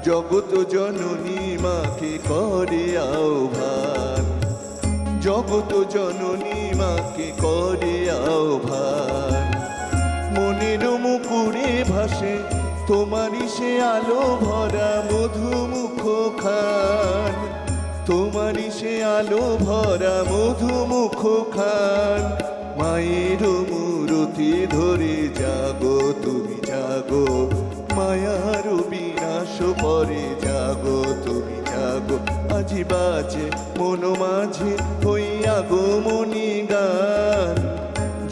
C: জগত জননী মাকে করে আহ্বান, জগত জননী মাকে করে আহ্বান। মনের মুকুরে ভাসে তোমারই সে আলো ভরা মধুমুখ খান, তোমারই সে আলো ভরা মধুমুখ খান। মায়ের মূরতি ধরে জাগো তুমি জাগো, মায়ার বিনাশ পরে জাগো তুমি জাগো। আজি বাজে মনো মাঝে ওই আগমনী গান,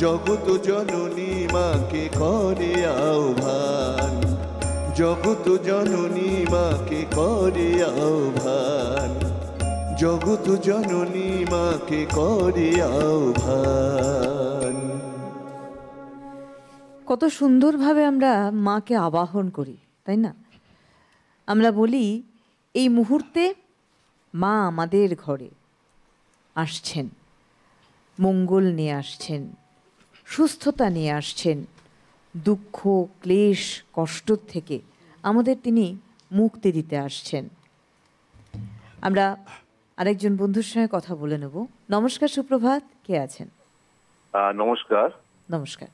C: জগত জননী মাকে করে আহ্বান, জগত জননী মাকে করে আহ্বান, জগত জননী মাকে করে আহ্বান।
B: কত সুন্দরভাবে আমরা মাকে আবাহন করি, তাই না? আমরা বলি এই মুহূর্তে মা আমাদের ঘরে আসছেন, মঙ্গল নিয়ে আসছেন, সুস্থতা নিয়ে আসছেন, দুঃখ ক্লেশ কষ্ট থেকে আমাদের তিনি মুক্তি দিতে আসছেন। আমরা আরেকজন বন্ধুর সঙ্গে কথা বলে নেব। নমস্কার, সুপ্রভাত, কে আছেন?
E: নমস্কার।
B: নমস্কার।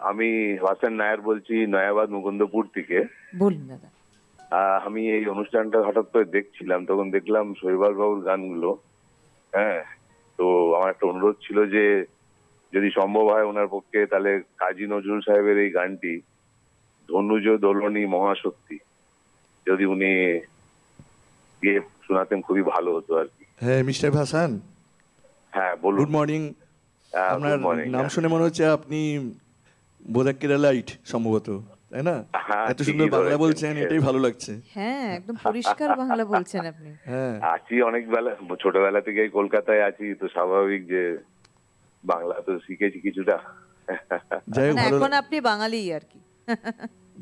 E: আমি হাসান নায়ার বলছি নয়াবাদ মুকুন্দপুর থেকে।
B: বলুন দাদা।
E: আমি এই অনুষ্ঠানটা হঠাৎ করে দেখছিলাম, তখন দেখলাম শৈবাল বাবুর গানগুলো। হ্যাঁ, তো আমার একটা অনুরোধ ছিল যে যদি সম্ভব হয় ওনার পক্ষে, তাহলে কাজী নজরুল সাহেবের এই গানটি ধনুজ দোলনী মহাশক্তি যদি উনি গিয়ে শোনাতেন খুবই ভালো হতো আর কি।
C: হ্যাঁ মিস্টার হাসান,
E: হ্যাঁ বলুন।
C: Good morning. আপনার নাম শুনে মনে হচ্ছে আপনি বোধহয় কেরালাইট সম্ভবত, তাই না? এত সুন্দর বাংলা বলছেন, এটাই ভালো লাগছে।
B: হ্যাঁ, একদম পরিষ্কার বাংলা বলছেন আপনি।
C: হ্যাঁ,
E: আছি অনেক বেলা, ছোটবেলা থেকেই কলকাতায় আছি, তো স্বাভাবিক যে বাংলা তো শিখেছি কিছুটা।
C: যাই হোক, ভালো
B: এখন আপনি বাঙালি আর কি,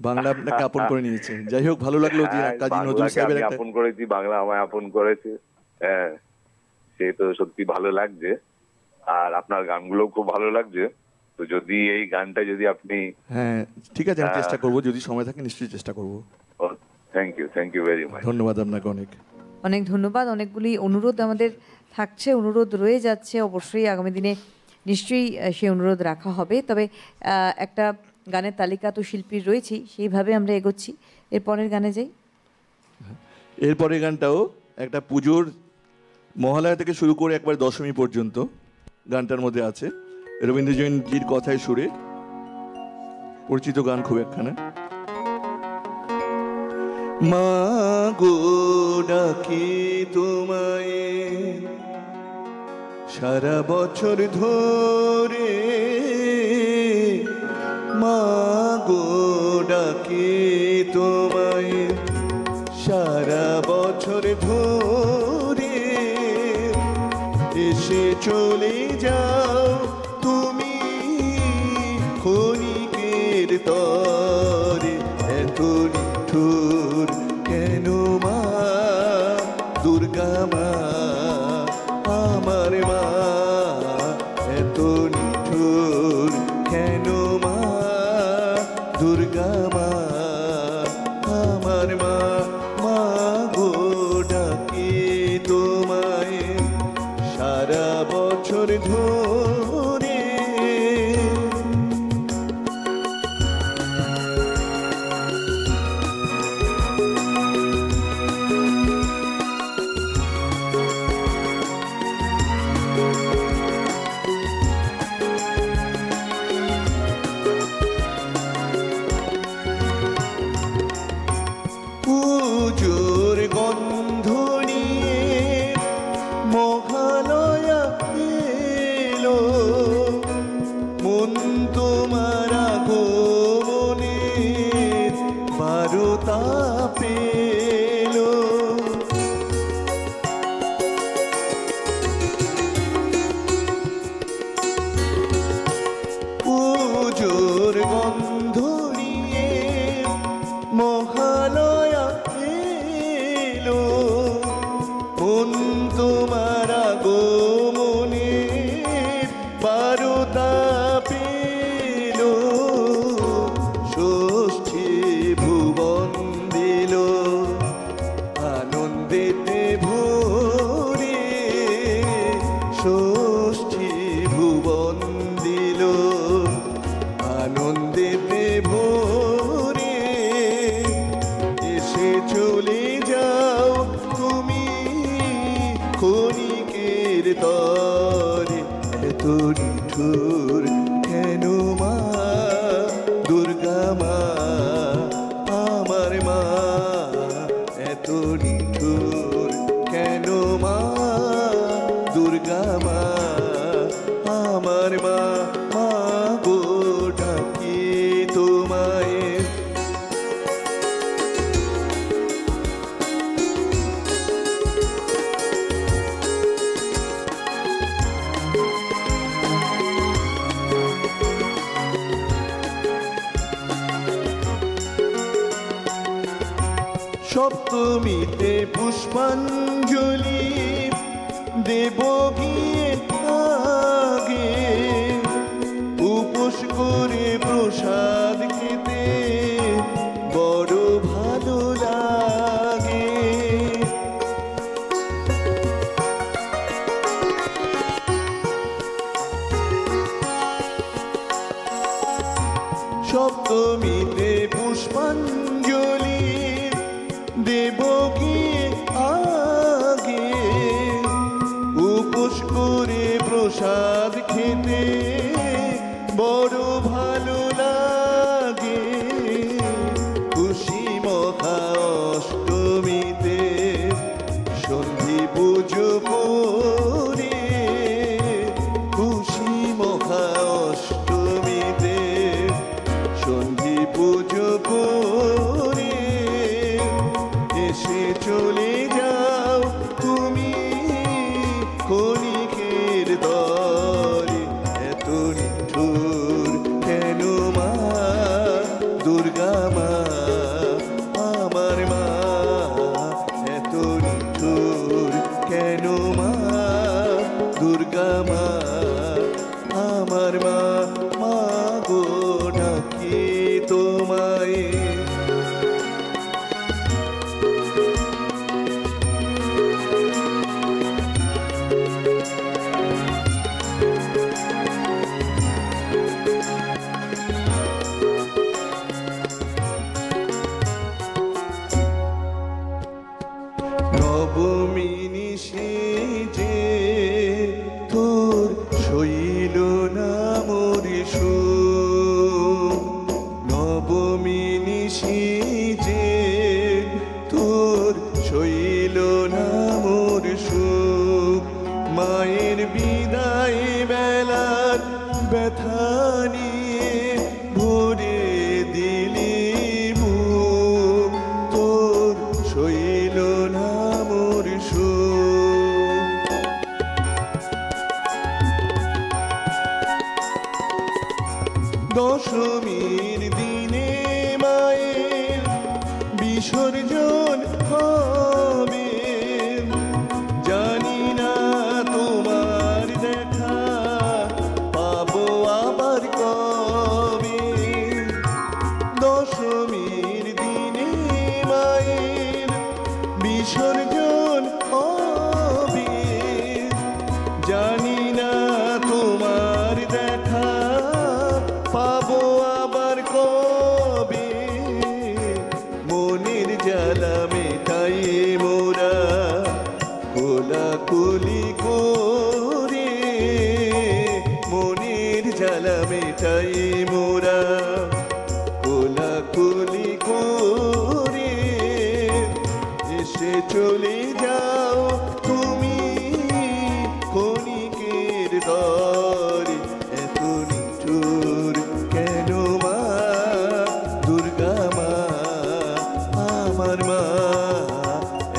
C: বাংলা আপনাকে আপন করে নিয়েছে। যাই হোক, ভালো লাগলো যে কাজী নজরুল সাহেবের একটা
E: আপন করেছি, বাংলা আমায় আপন করেছে। হ্যাঁ, সে তো সত্যি ভালো লাগছে, আর আপনার গানগুলো খুব ভালো লাগছে। তো যদি এই গানটা যদি আপনি,
C: হ্যাঁ ঠিক আছে, আমি চেষ্টা করবো, যদি সময় থাকে নিশ্চয়ই চেষ্টা করবো।
E: Thank you very much.
C: ধন্যবাদ আপনাকে অনেক
B: অনেক ধন্যবাদ। অনেকগুলি অনুরোধ আমাদের থাকছে, অনুরোধ রয়ে যাচ্ছে, অবশ্যই আগামী দিনে নিশ্চয়ই সেই অনুরোধ রাখা হবে। তবে একটা গানের তালিকা তো শিল্পীর রয়েছেই, সেইভাবে আমরা এগোচ্ছি। এরপরের গানে যাই।
C: এরপরের গানটাও একটা পুজোর মহালয়া থেকে শুরু করে একবার দশমী পর্যন্ত গানটার মধ্যে আছে। রবীন্দ্র জয়ন্তীর কথায় সুরে পরিচিত গান খুব একখানা। মা গো ডাকি তোমায় সারা বছর ধরে, মা গো ডাকি তোমায় সারা বছর ধরে, এসে চলে যাও তুমি ক্ষণিকের তরে, এত নিঠুর কেন মা দুর্গা মা, আমার মা এত নিঠুর কেন মা দুর্গা মা, আমার মা। মা গো ডাকি তোমায় সারা বছর ধরে, পুজোর গন্ধ নিয়ে মহালয়া এলো, মন তোমার আগমনে বারতা পেল, পুজোর গন্ধ নিয়ে মহালয়া এলো, মন তোমার আগমনে বারতা পেল, ষষ্ঠী ভুবন দিল আনন্দেতে ভরে, ষষ্ঠী ভুবন দিল আনন্দেতে ভরে, এসে চলে যাও তুমি ক্ষণিকের তরে, এত নিঠুর কেন মা দুর্গা মা, আমার মা এত নিঠুর কেন মা দুর্গা মা, আমার মা। মা গো ডাকি তোমায় সপ্তমীতে পুষ্পাঞ্জলি দেব গিয়ে আগে, উপোস করে প্রসাদ খেতে বড় ভালো লাগে, মায়ের। নবমী নিশি যে তোর শৈল নামর সুখ, নবমী নিশি যে তোর শৈল নামর সুখ, মায়ের বিদায় বেলার ব্যথা নিয়ে ভরে দিলি মুখ, তোর শৈল নামর সুখ। দশমীর দিনে মায়ের বিসর্জন হবে, জানি না তোমার দেখা পাবো আবার কবে। দশমীর দিনে মায়ের বিসর্জন হবে, জানি না তোমার দেখা পাবো আবার কবে। মনের জ্বালা মেটাই মোরা কোলাকুলি করে, মনের জ্বালা মেটাই মোরা কোলাকুলি করে। এসে চলে যাও তুমি ক্ষণিকের দরে, এত নিঠুর কেন মা দুর্গা মা আমার মা,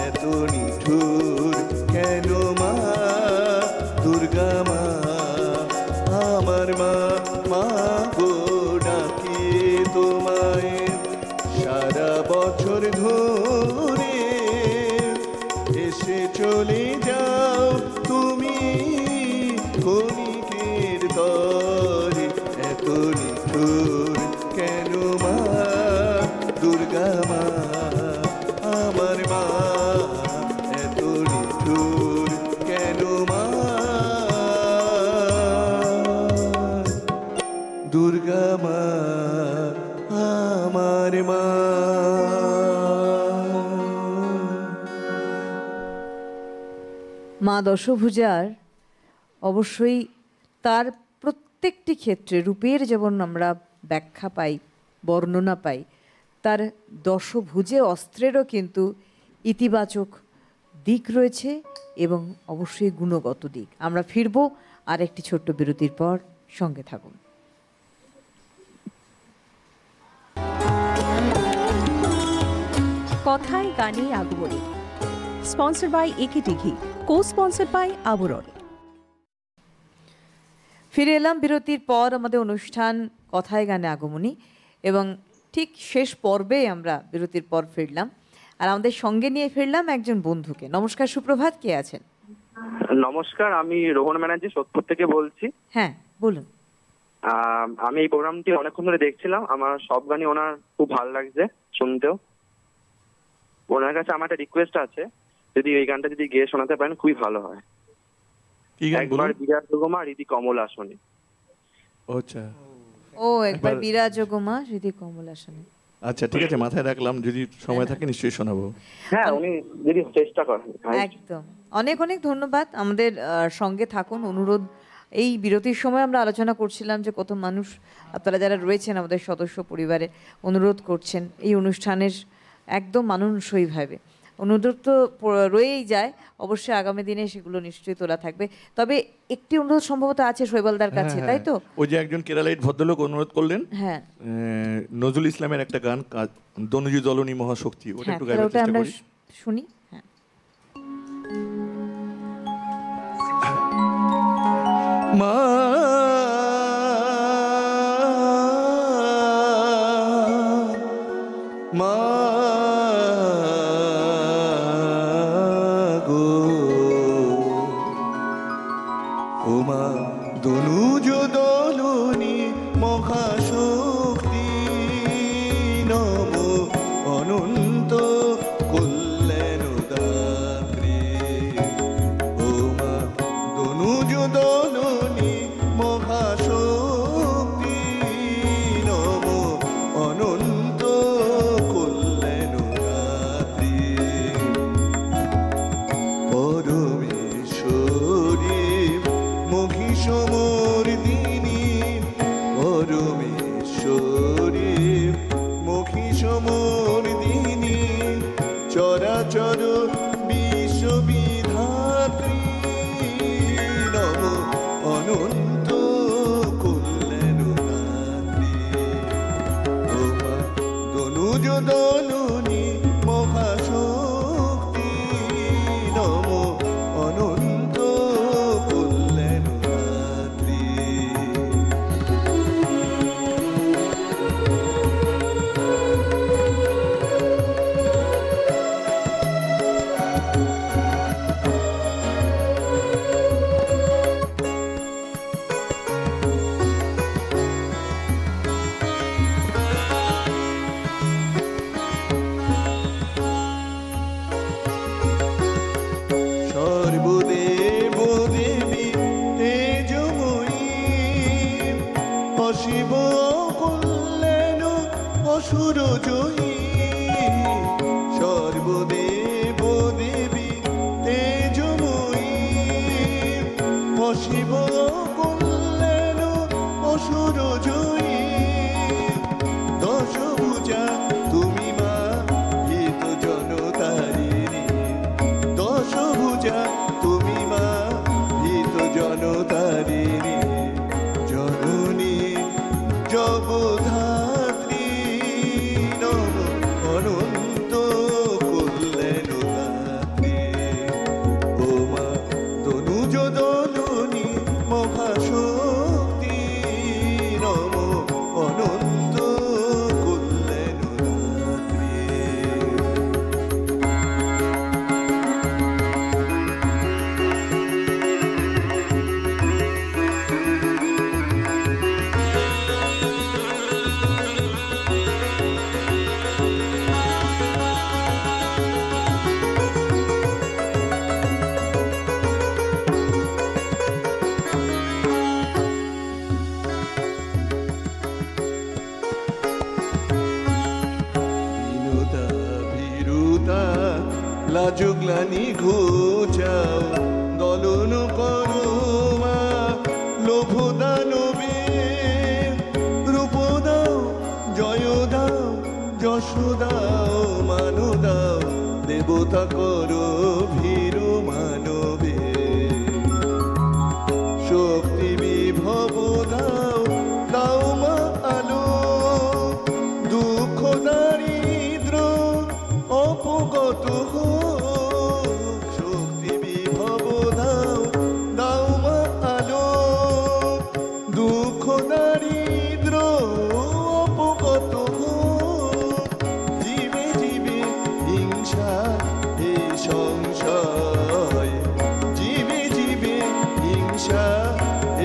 C: এত নিঠুর কেন মা দুর্গা মা আমার মা। মা গো ডাকি তোমায় সারা বছর ধরে, এসে চলে যাও তুমি ক্ষণিকের দরে, এত নিঠুর কেন মা দুর্গা মা আমার মা, এত নিঠুর কেন মা দুর্গা মা আমার মা।
B: মা দশভুজার অবশ্যই তার প্রত্যেকটি ক্ষেত্রে রূপের যেমন আমরা ব্যাখ্যা পাই, বর্ণনা পাই, তার দশভুজে অস্ত্রেরও কিন্তু ইতিবাচক দিক রয়েছে এবং অবশ্যই গুণগত দিক। আমরা ফিরব আর একটি ছোট্ট বিরতির পর, সঙ্গে থাকুন।
A: কথায় গানে আগমনী, স্পন্সর বাই একেটি ঘি, কো স্পন্সর বাই আবরণ।
B: ফিরে এলাম বিরতির পর আমাদের অনুষ্ঠান কথায় গানে আগমনী, এবং ঠিক শেষ পর্বে আমরা বিরতির পর ফিরলাম আর আমাদের সঙ্গে নিয়ে ফিরলাম একজন বন্ধুকে। নমস্কার, সুপ্রভাত, কে আছেন?
F: নমস্কার, আমি রোহন ব্যানার্জি সোদপুর থেকে বলছি।
B: হ্যাঁ বলুন।
F: আমি এই প্রোগ্রামটি অনেকক্ষণ ধরে দেখছিলাম, আমার সব গানই ওনার খুব ভালো লাগছে শুনতেও। ওনার কাছে আমার একটা রিকোয়েস্ট আছে, যদি এই গানটা যদি গেয়ে শোনাতে পারেন খুবই ভালো হয়। একবার বিরাট যোগমা হৃদি কমল আসনে।
C: আচ্ছা,
B: ও একবার বিরাজ যোগমা হৃদি কমল আসনে।
C: আচ্ছা ঠিক আছে, মাথায় রাখলাম, যদি সময় থাকে নিশ্চয়ই শোনাবো।
F: হ্যাঁ, উনি যদি চেষ্টা করেন।
B: একদম, অনেক অনেক ধন্যবাদ। আমাদের সঙ্গে থাকুন, অনুরোধ। এই বিরতির সময় আমরা আলোচনা করছিলাম যে কত মানুষ, আপনারা যারা রয়েছেন আমাদের সদস্য পরিবারে, অনুরোধ করছেন এই অনুষ্ঠানের একদম মানানসইভাবে। অনুরোধ তো রয়েই যায়, অবশ্যই আগামী দিনে সেগুলো নিশ্চয়ই তোলা থাকবে। তবে একটি অনুরোধ সম্ভবত আছে শৈবালদার কাছে, তাই তো?
C: ওই যে একজন কেরালাইট ভদ্রলোক অনুরোধ করলেন,
B: হ্যাঁ,
C: নজরুল ইসলামের একটা গান দনুজি দলনী মহাশক্তি, ওটা একটু গাইবার চেষ্টা করি,
B: শুনি। হ্যাঁ,
C: মা মা গো, ও মা দনুজ দলনী মহাশক্তি, দলনী মহাশক্তি নমো অনন্ত কল্যাণ রাত্রি। সর্বদেব দেবী তেজময়ী অশিব কল্যাণ অসুর জয়ী। সর্বদেব দেবী তেজময়ী অশিব কল্যাণ অসুর জয়ী। দশভুজা তুমি মা হিত জনতারিণী। দশভুজা তুমি মা হিত জনতারিণী। জননী জগধাত্রী নমো অনন্ত কল্যাণ রাত্রি। ও মা তনুজ দলনী মহাশক্তি নমো অনন্ত কল্যাণ রাত্রি। বিনোদা ভীরুতা লাজুগ্লানি ঘোচাও দলন করো মা লোভ দানবে। রূপ দাও জয় দাও যশ দাও মান দাও দেবতা করো ভীরু মানবে। শক্তি বিভব দাও দাও মা আলো। দুঃখ দারিদ্র অপগত হোক। শক্তি বিভব দাও দাও মা আলো। দুঃখ দারিদ্র অপগত হোক। জীবে জীবে হিংসা এই সংশয়। জীবে জীবে হিংসা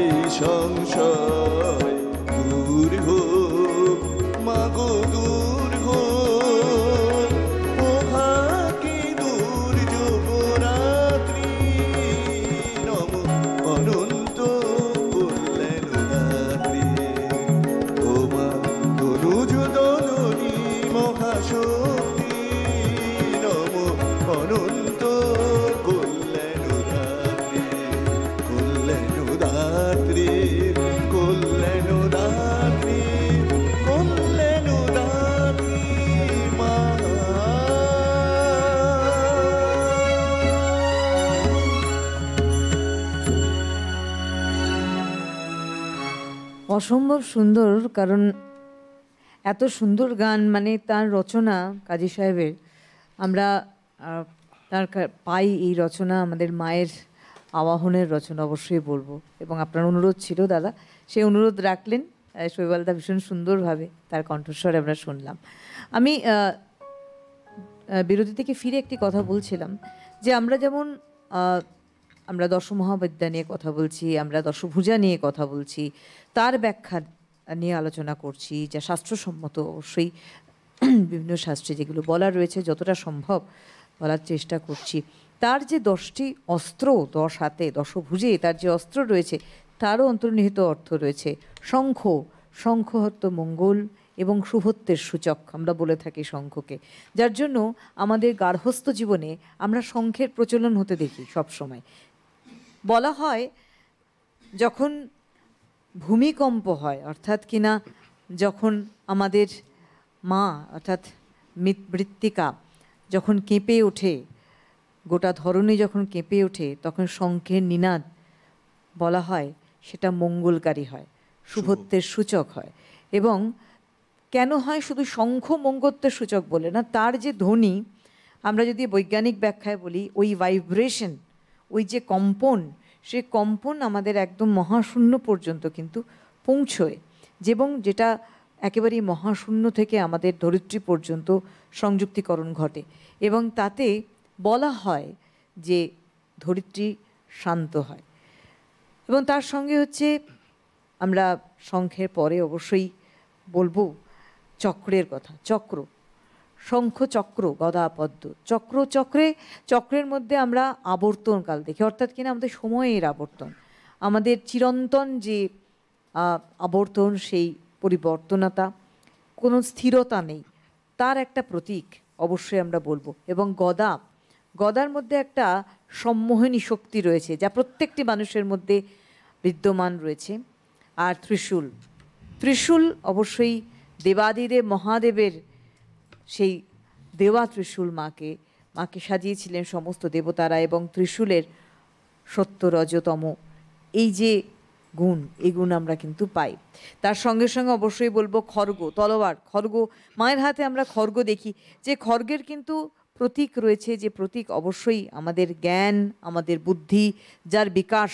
C: এই সংশয় দূর হোক মাগো দূর হোক। ওহাকে দুর্যোগ রাত্রি নমো অনন্ত কল্যাণ রাত্রি। ও মা তনুজ দলনী মহাশক্তি নমো অনন্ত কল্যাণ রাত্রি। কল্যাণ রাত্রি কল্যাণ রাত্রি কল্যাণ রাত্রি মা।
B: অসম্ভব সুন্দর, কারণ এত সুন্দর গান, মানে তার রচনা কাজী সাহেবের আমরা পাই এই রচনা আমাদের মায়ের আবাহনের রচনা অবশ্যই বলবো। এবং আপনার অনুরোধ ছিল দাদা, সেই অনুরোধ রাখলেন শৈবালদা ভীষণ সুন্দরভাবে, তার কণ্ঠস্বর আমরা শুনলাম। আমি বিরতি থেকে ফিরে একটি কথা বলছিলাম যে আমরা যেমন আমরা দশমহাবিদ্যা নিয়ে কথা বলছি, আমরা দশভুজা নিয়ে কথা বলছি, তার ব্যাখ্যা নিয়ে আলোচনা করছি, যা শাস্ত্রসম্মত। অবশ্যই বিভিন্ন শাস্ত্রে যেগুলো বলা রয়েছে যতটা সম্ভব বলার চেষ্টা করছি। তার যে 10টি অস্ত্র, 10 হাতে দশভুজে তার যে অস্ত্র রয়েছে তারও অন্তর্নিহিত অর্থ রয়েছে। শঙ্খ, শঙ্খ হত মঙ্গল এবং শুভত্বের সূচক আমরা বলে থাকি শঙ্খকে, যার জন্য আমাদের গার্হস্থ্য জীবনে আমরা শঙ্খের প্রচলন হতে দেখি সব সময়। বলা হয় যখন ভূমিকম্প হয়, অর্থাৎ কিনা যখন আমাদের মা অর্থাৎ মৃত্তিকা যখন কেঁপে ওঠে, গোটা ধরনী যখন কেঁপে ওঠে, তখন শঙ্খের নিনাদ বলা হয় সেটা মঙ্গলকারী হয়, শুভত্বের সূচক হয়। এবং কেন হয় শুধু শঙ্খ মঙ্গত্বের সূচক বলে না, তার যে ধ্বনি, আমরা যদি বৈজ্ঞানিক ব্যাখ্যায় বলি, ওই ভাইব্রেশন, ওই যে কম্পন, সে কম্পন আমাদের একদম মহাশূন্য পর্যন্ত কিন্তু পৌঁছয়, এবং যেটা একেবারেই মহাশূন্য থেকে আমাদের ধরিত্রী পর্যন্ত সংযুক্তিকরণ ঘটে, এবং তাতে বলা হয় যে ধরিত্রী শান্ত হয়। এবং তার সঙ্গে হচ্ছে আমরা শঙ্খের পরে অবশ্যই বলবো চক্রের কথা। চক্র, শঙ্খ চক্র, গদা পদ্ম, চক্রের মধ্যে আমরা আবর্তনকাল দেখি, অর্থাৎ কিনা আমাদের সময়ের আবর্তন, আমাদের চিরন্তন যে আবর্তন, সেই পরিবর্তনতা, কোনো স্থিরতা নেই, তার একটা প্রতীক অবশ্যই আমরা বলবো। এবং গদার মধ্যে একটা সম্মোহনী শক্তি রয়েছে, যা প্রত্যেকটি মানুষের মধ্যে বিদ্যমান রয়েছে। আর ত্রিশূল অবশ্যই দেবাদিদেব মহাদেবের সেই দেওয়া ত্রিশূল, মাকে সাজিয়েছিলেন সমস্ত দেবতারা, এবং ত্রিশূলের সত্য রজতম এই যে গুণ, এই গুণ আমরা কিন্তু পাই। তার সঙ্গে সঙ্গে অবশ্যই বলবো খড়গ, তলোয়ার, খড়গ, মায়ের হাতে আমরা খড়গ দেখি, যে খড়গের কিন্তু প্রতীক রয়েছে, যে প্রতীক অবশ্যই আমাদের জ্ঞান, আমাদের বুদ্ধি, যার বিকাশ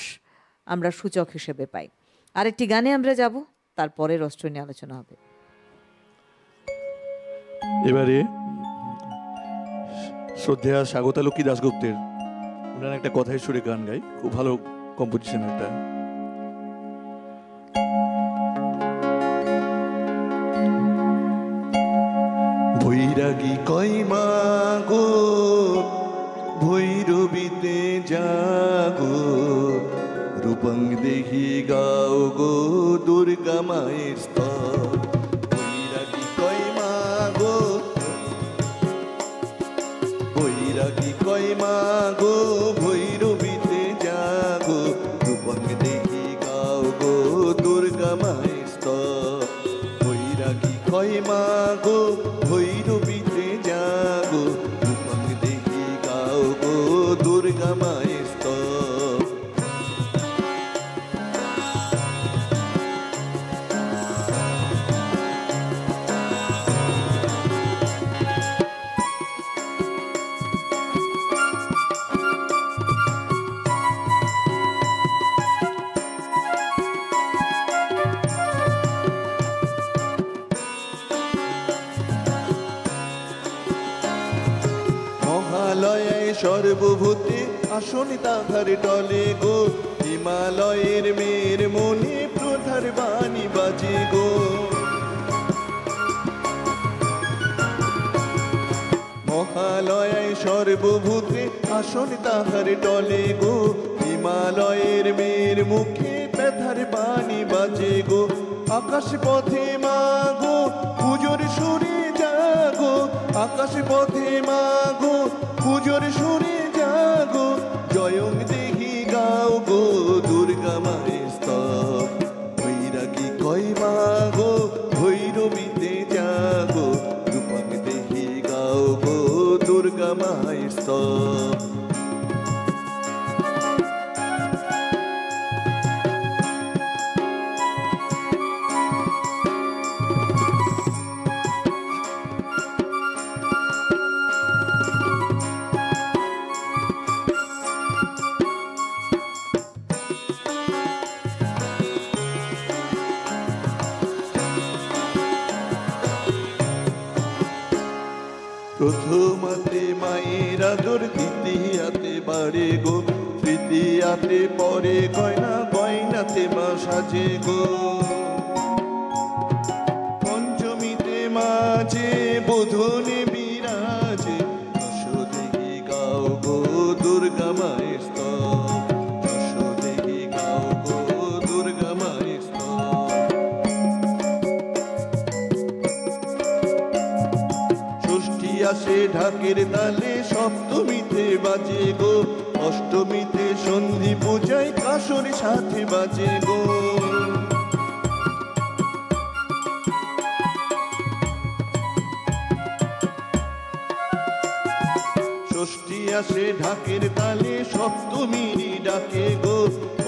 B: আমরা সূচক হিসেবে পাই। আরেকটি গানে আমরা যাব, তারপরে রস্ত্র নিয়ে আলোচনা হবে।
C: এবারে শ্রদ্ধেয়া স্বাগতালক্ষ্মী দাশগুপ্তের, ওনার একটা কথায় সুরে গান গাই, খুব ভালো কম্পোজিশন একটা। বৈরাগী কয় মা গো ভৈরবীতে জাগো, রূপং দেহি গাও গো দুর্গা মায়ের স্তব। বৈরাগী কয় মা গো, বৈরাগী কয় মা গো ভৈরবীতে জাগো, রূপং দেহি গাও গো দুর্গা মায়ের স্তব। বৈরাগী কয় মা গো ভৈরবীতে জাগো, রূপং দেহি গাও গো দুর্গা মায়ের স্তব। সর্বভূতে আসন তাহার টলে গো, হিমালয়ের মেয়ের মনে প্রধার বাণী বাজে গো। মহালয়ায় সর্বভূতে আসন তাহার টলে গো, হিমালয়ের মেয়ের মুখে প্রধার বাণী বাজে গো। আকাশ পথে মা গো পুজোর সুরে জাগো, আকাশ পথে মা গো পুজোর সুরে জাগো, জয়ং দেহি গাও গো দুর্গা মায়ের স্তব। বৈরাগী কয় মা গো ভৈরবীতে জাগো, রূপং দেহি গাও গো দুর্গা মায়ের স্তব। প্রথমাতে মায়ের আদর, দ্বিতীয়াতে বাড়ে গো, তৃতীয়াতে পরে গয়না, গয়নাতে মা সাজে গো। পঞ্চমীতে মাঝে বোধনে বিরাজে, দশ দেহি গাও গো দুর্গা মায়ের স্তব। দশ দেহি গাও গো দুর্গা মায়ের স্তব। ষষ্ঠী আসে ঢাকের তালে, সপ্তমীতে বাজে গো, অষ্টমীতে সন্ধি পূজায় কাসর সাথে বাজে গো। ষষ্ঠী আসে ঢাকের তালে, সপ্তমীরই ডাকে গো,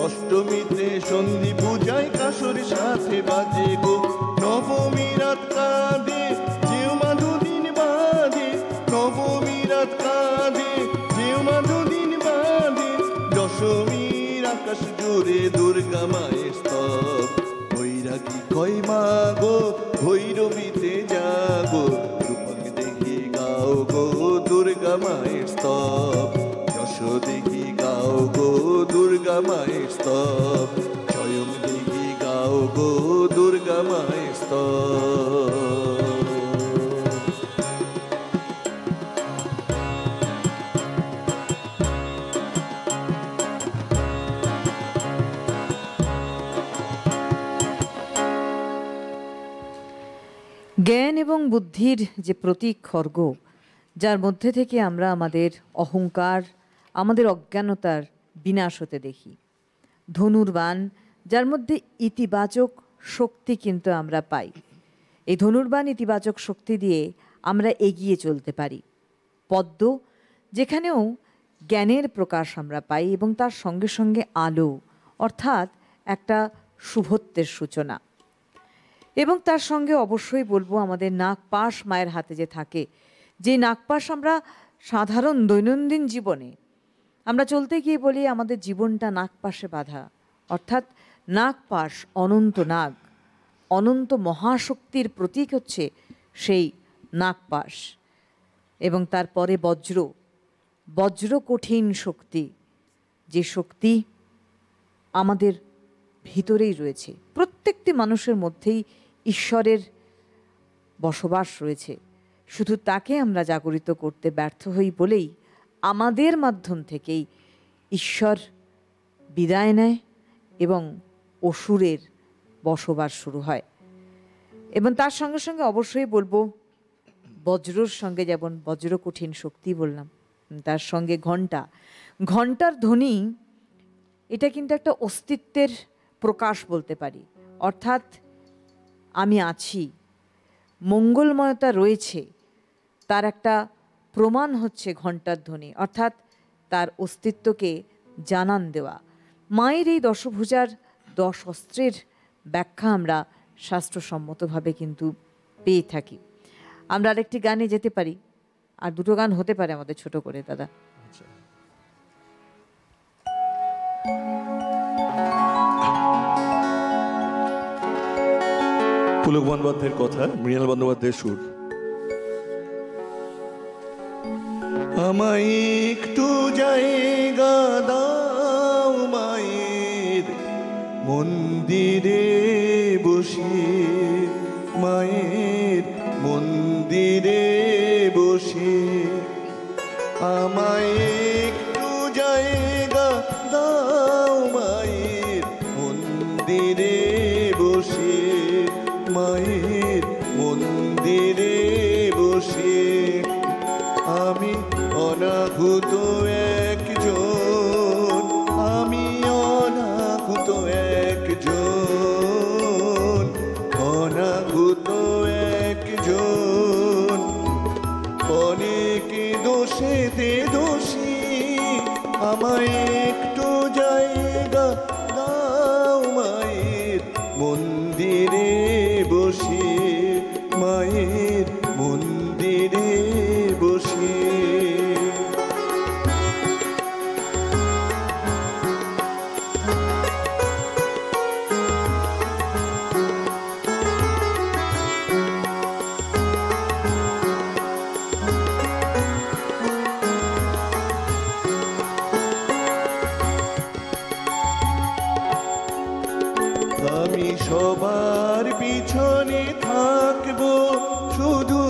C: অষ্টমীতে সন্ধি পূজায় কাসর সাথে বাজে গো। নবমী নবমী রাত কাঁদে যেও মা দুদিন বাদে, নবমী রাত কাঁদে যেও মা দুদিন বাদে, দশমীর আকাশ জুড়ে দুর্গা মায়ের স্তব। বৈরাগী কয় মা গো ভৈরবীতে জাগো, রূপক দেখি গাও গো দুর্গা মায়ের স্তব। যশ দেখি গাও গো দুর্গা মায়ের স্তব, স্বয়ং দেখি গাও গো দুর্গা মায়ের স্তব।
B: জ্ঞান এবং বুদ্ধির যে প্রতীক খড়গ, যার মধ্যে থেকে আমরা আমাদের অহংকার, আমাদের অজ্ঞানতার বিনাশ হতে দেখি। ধনুর্বাণ, যার মধ্যে ইতিবাচক শক্তি কিন্তু আমরা পাই। এই ধনুর্বাণ ইতিবাচক শক্তি দিয়ে আমরা এগিয়ে চলতে পারি। পদ্ম, যেখানেও জ্ঞানের প্রকাশ আমরা পাই এবং তার সঙ্গে সঙ্গে আলো, অর্থাৎ একটা শুভত্বের সূচনা। এবং তার সঙ্গে অবশ্যই বলবো আমাদের নাগপাশ মায়ের হাতে যে থাকে, যে নাগপাশ আমরা সাধারণ দৈনন্দিন জীবনে আমরা চলতে গিয়ে বলি আমাদের জীবনটা নাগপাশে বাঁধা, অর্থাৎ নাগপাশ অনন্ত নাগ, অনন্ত মহাশক্তির প্রতীক হচ্ছে সেই নাগপাশ। এবং তারপরে বজ্র, বজ্র কঠিন শক্তি, যে শক্তি আমাদের ভিতরেই রয়েছে। প্রত্যেকটি মানুষের মধ্যেই ঈশ্বরের বসবাস রয়েছে, শুধু তাকে আমরা জাগরিত করতে ব্যর্থ হই বলেই আমাদের মাধ্যম থেকেই ঈশ্বর বিদায় নেয় এবং অসুরের বসবাস শুরু হয়। এবং তার সঙ্গে সঙ্গে অবশ্যই বলবো বজ্রর সঙ্গে যেমন বজ্র কঠিন শক্তি বললাম, তার সঙ্গে ঘণ্টা, ঘণ্টার ধ্বনি, এটা কিন্তু একটা অস্তিত্বের প্রকাশ বলতে পারি। অর্থাৎ আমি আছি, মঙ্গলময়তা রয়েছে, তার একটা প্রমাণ হচ্ছে ঘণ্টার ধ্বনি, অর্থাৎ তার অস্তিত্বকে জানান দেওয়া। মায়ের এই দশভুজার 10 অস্ত্রের ব্যাখ্যা আমরা শাস্ত্রসম্মতভাবে কিন্তু পেয়ে থাকি। আমরা আরেকটি গানে যেতে পারি, আর দুটো গান হতে পারে আমাদের ছোট করে দাদা।
C: পুলক বন্দ্যোপাধ্যায়ের কথা, মৃণাল বন্দ্যোপাধ্যায়ের সুর। আমায় একটু জায়গা দাও মায়ের মন্দিরে বসে, মায়ের মন্দিরে বসে, আমায় একটু জায়গা দাও মায়ের মন্দিরে বসে, মায়ের মন্দিরে বসে। আমি অনাহুত একজন, আমি অনাহুত একজন, অনাহুত একজন, অনেক দোষেতে দোষী। আমায় একটু জায়গা দাও মায়ের মন্দিরে বসে, মায়ের মন্দিরে বসে। আমি সবার পিছনে থাকবো, শুধু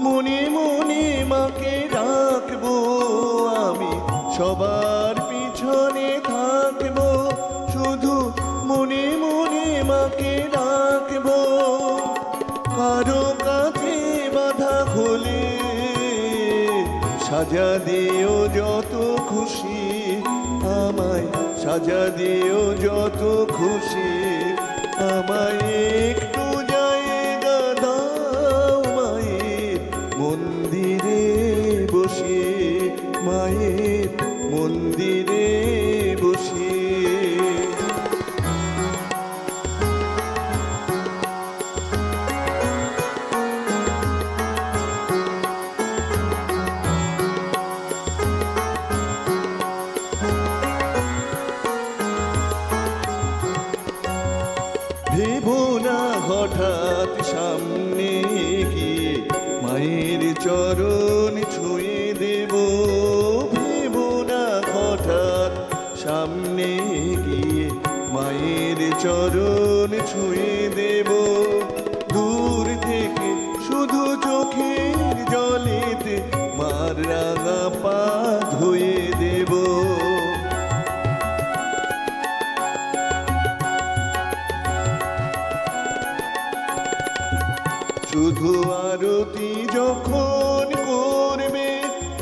C: মনে মনে মাকে ডাকবো। আমি সবার পিছনে থাকবো, শুধু মনে মনে মাকে ডাকবো। কারো কাছে বাধা হলে সাজা দিও যত খুশি, আমায় সাজা দিও যত খুশি। আমায় একটু জায়গা দাও মায়ের মন্দিরে বসে, মায়ের মন্দিরে বসে। হঠাৎ সামনে গিয়ে মায়ের চরণ ছুঁয়ে দেব, ভেব না হঠাৎ সামনে গিয়ে মায়ের চরণ ছুঁয়ে দেব। দূর থেকে শুধু চোখের জলেতে মার রাঙা পা ধুয়ে দেব। শুধু আরতি যখন করবে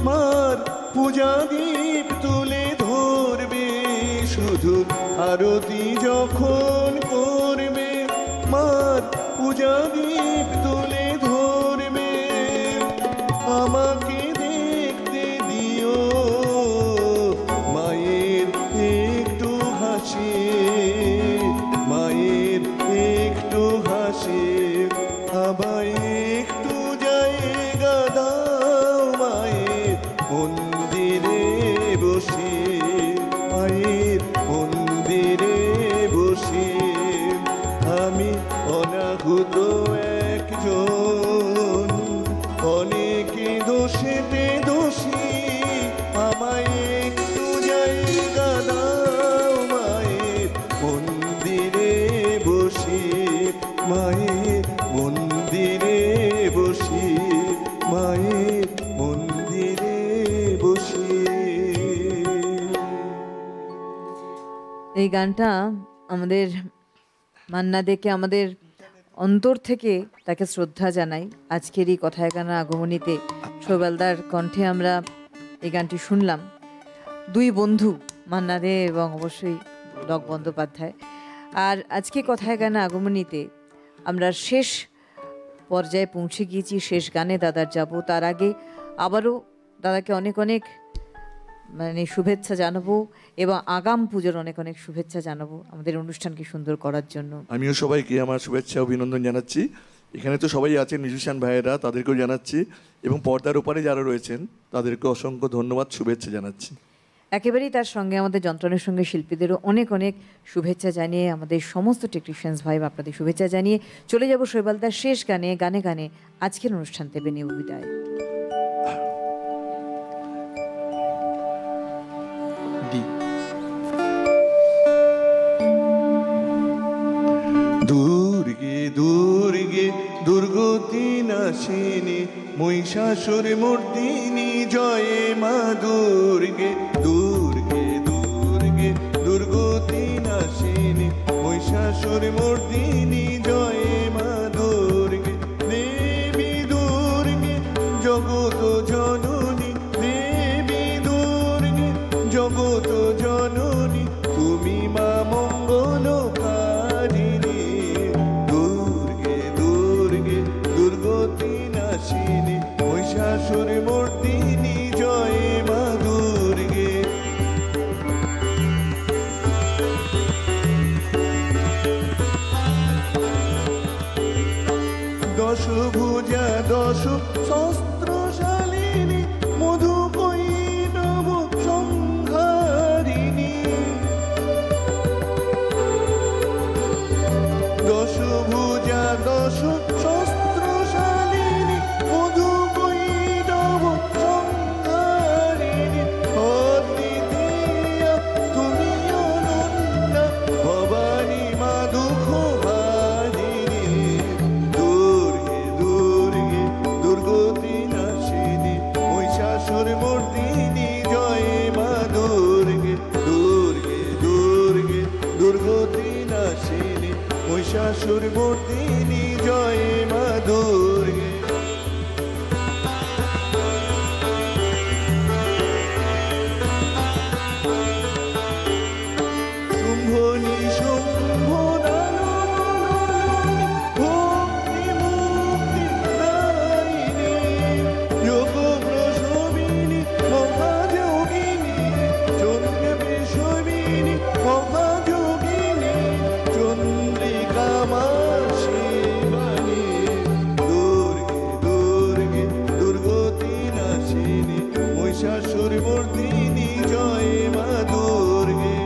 C: মার পূজা দীপ তুলে ধরবে, শুধু আরতি যখন করবে মার পূজা দীপ তুলে ধরবে। আমাকে দেখতে দিও মায়ের একটু হাসি, মায়ের একটু হাসি। আবার একটু জায়গা দাও মায়ের মন্দিরে বসে, মায়ের মন্দিরে বসে। আমি অনাহুত একজন, অনেকে দোষেতে দোষী। আমায় একটু জায়গা দাও মায়ের মন্দিরে বসে, মায়ের মন্দিরে বসে, মায়ের মন্দিরে বসে।
B: এই গানটা আমাদের মান্না দেকে আমাদের অন্তর থেকে তাকে শ্রদ্ধা জানাই। আজকের এই কথায় গানা আগমনীতে শৈবালদার কণ্ঠে আমরা এই গানটি শুনলাম। দুই বন্ধু মান্না দে এবং অবশ্যই ডগ বন্দ্যোপাধ্যায়। আর আজকে কথায় গানা আগমনীতে আমরা শেষ পর্যায়ে পৌঁছে গিয়েছি, শেষ গানে দাদার যাব। তার আগে আবারও দাদাকে অনেক অনেক শুভেচ্ছা জানাবো এবং আগাম পুজোর অনেক অনেক শুভেচ্ছা জানাবো আমাদের অনুষ্ঠানকে সুন্দর করার জন্য।
C: আমিও সবাইকে আমার শুভেচ্ছা অভিনন্দন জানাচ্ছি। এখানে তো সবাই আছেন মিউজিশিয়ান ভাইয়েরা, তাদেরকেও জানাচ্ছি এবং পর্দার ওপারে যারা রয়েছেন তাদেরকে অসংখ্য ধন্যবাদ, শুভেচ্ছা জানাচ্ছি।
B: একেবারেই তার সঙ্গে আমাদের যন্ত্রণের সঙ্গে শিল্পীদেরও অনেক অনেক শুভেচ্ছা জানিয়ে, আমাদের সমস্ত টেকনিশিয়ানস ভাই আপনাদের শুভেচ্ছা জানিয়ে চলে যাব শৈবালদার শেষ গানে। গানে গানে আজকের অনুষ্ঠান দেবে নেব বিদায়।
C: দুর্গে দুর্গে দুর্গতি নাশিনী মহিষাসুর মূর্তিনি জয়ে মা দুর্গে। দুর্গে দুর্গে দুর্গতি নাশিনী মহিষাসুর মূর্তিনি জয়ে মা দুর্গে। দেবী দুর্গে জগত জননী, দেবী দুর্গে জগত জননী, তুমি মা মঙ্গলকারিণী। দুর্গে দুর্গে দুর্গতি নাশিনী মহিষাসুর মর্দিনী জয় মা দুর্গে। দশভুজা দশ শস্ত্রশালিনী মধু কৈরব সংহারিণী। দশভুজা দশ শস্ত্রশালিনী মধু কৈরব সংহারিণী। অদ্বিতীয়া তুমি অনন্যা ভবানী মা দুঃখহারিণী। দুর্গে দুর্গে দুর্গতি নাশিনী মহিষাসুর মর্দিনী জয় মা দুর্গে। দুর্গে দুর্গে দুর্গতি নাশিনী মহিষাসুর মর্দিনী জয় মা দুর্গে। শুম্ভ নিশুম্ভ দানবদলনী ভক্তি মুক্তি দায়িনী। যোগ প্রসবিনী মহাযোগিনী চন্দ্র প্রসবিনী মহাযোগিনী চন্দ্রিকা মা শিবানী। দুর্গে দুর্গে দুর্গতি নাশিনী মহিষাসুর মর্দিনী জয় মা দুর্গে।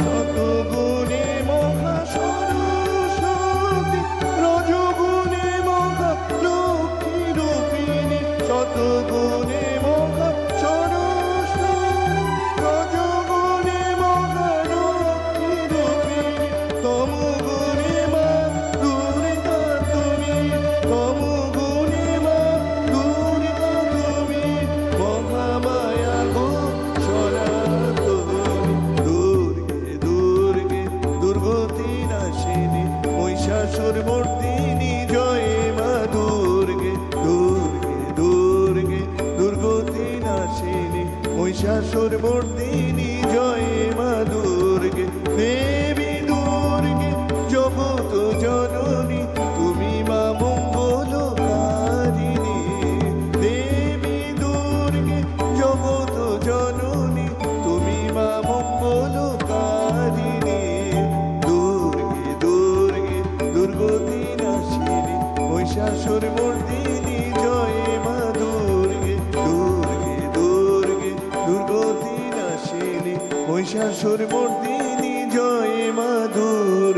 C: শতগুণে মহা সরস্বতী, রজগুণে মহা লক্ষ্মী রূপিণী, শতগুণে মহা সরস্বতী, রজগুণে মহা লক্ষ্মী রূপিণী, তমগুণে মা দুর্গা তুমি, তমগুণে মা দুর্গা তুমি, মহামায়া গো সনাতনী, দুর্গে দুর্গে দুর্গতি নাশিনী, মহিষাসুর মর্দিনী, জয় মা দুর্গে, দুর্গে দুর্গে দুর্গতি নাশিনী, মহিষাসুর মর্দিনী, জয় মা দুর্গে, দেবী দুর্গে জগত জননী, তুমি মা মঙ্গলকারিণী, দেবী দুর্গে জগত জননী, তুমি মা মঙ্গলকারিণী, দুর্গে দুর্গে দুর্গতি নাশিনী, মহিষাসুর মর্দিনী, জয় মা দুর্গে, দুর্গে দুর্গে দুর্গতি নাশিনী, মহিষাসুর মর্দিনী, জয় মা দুর্গে।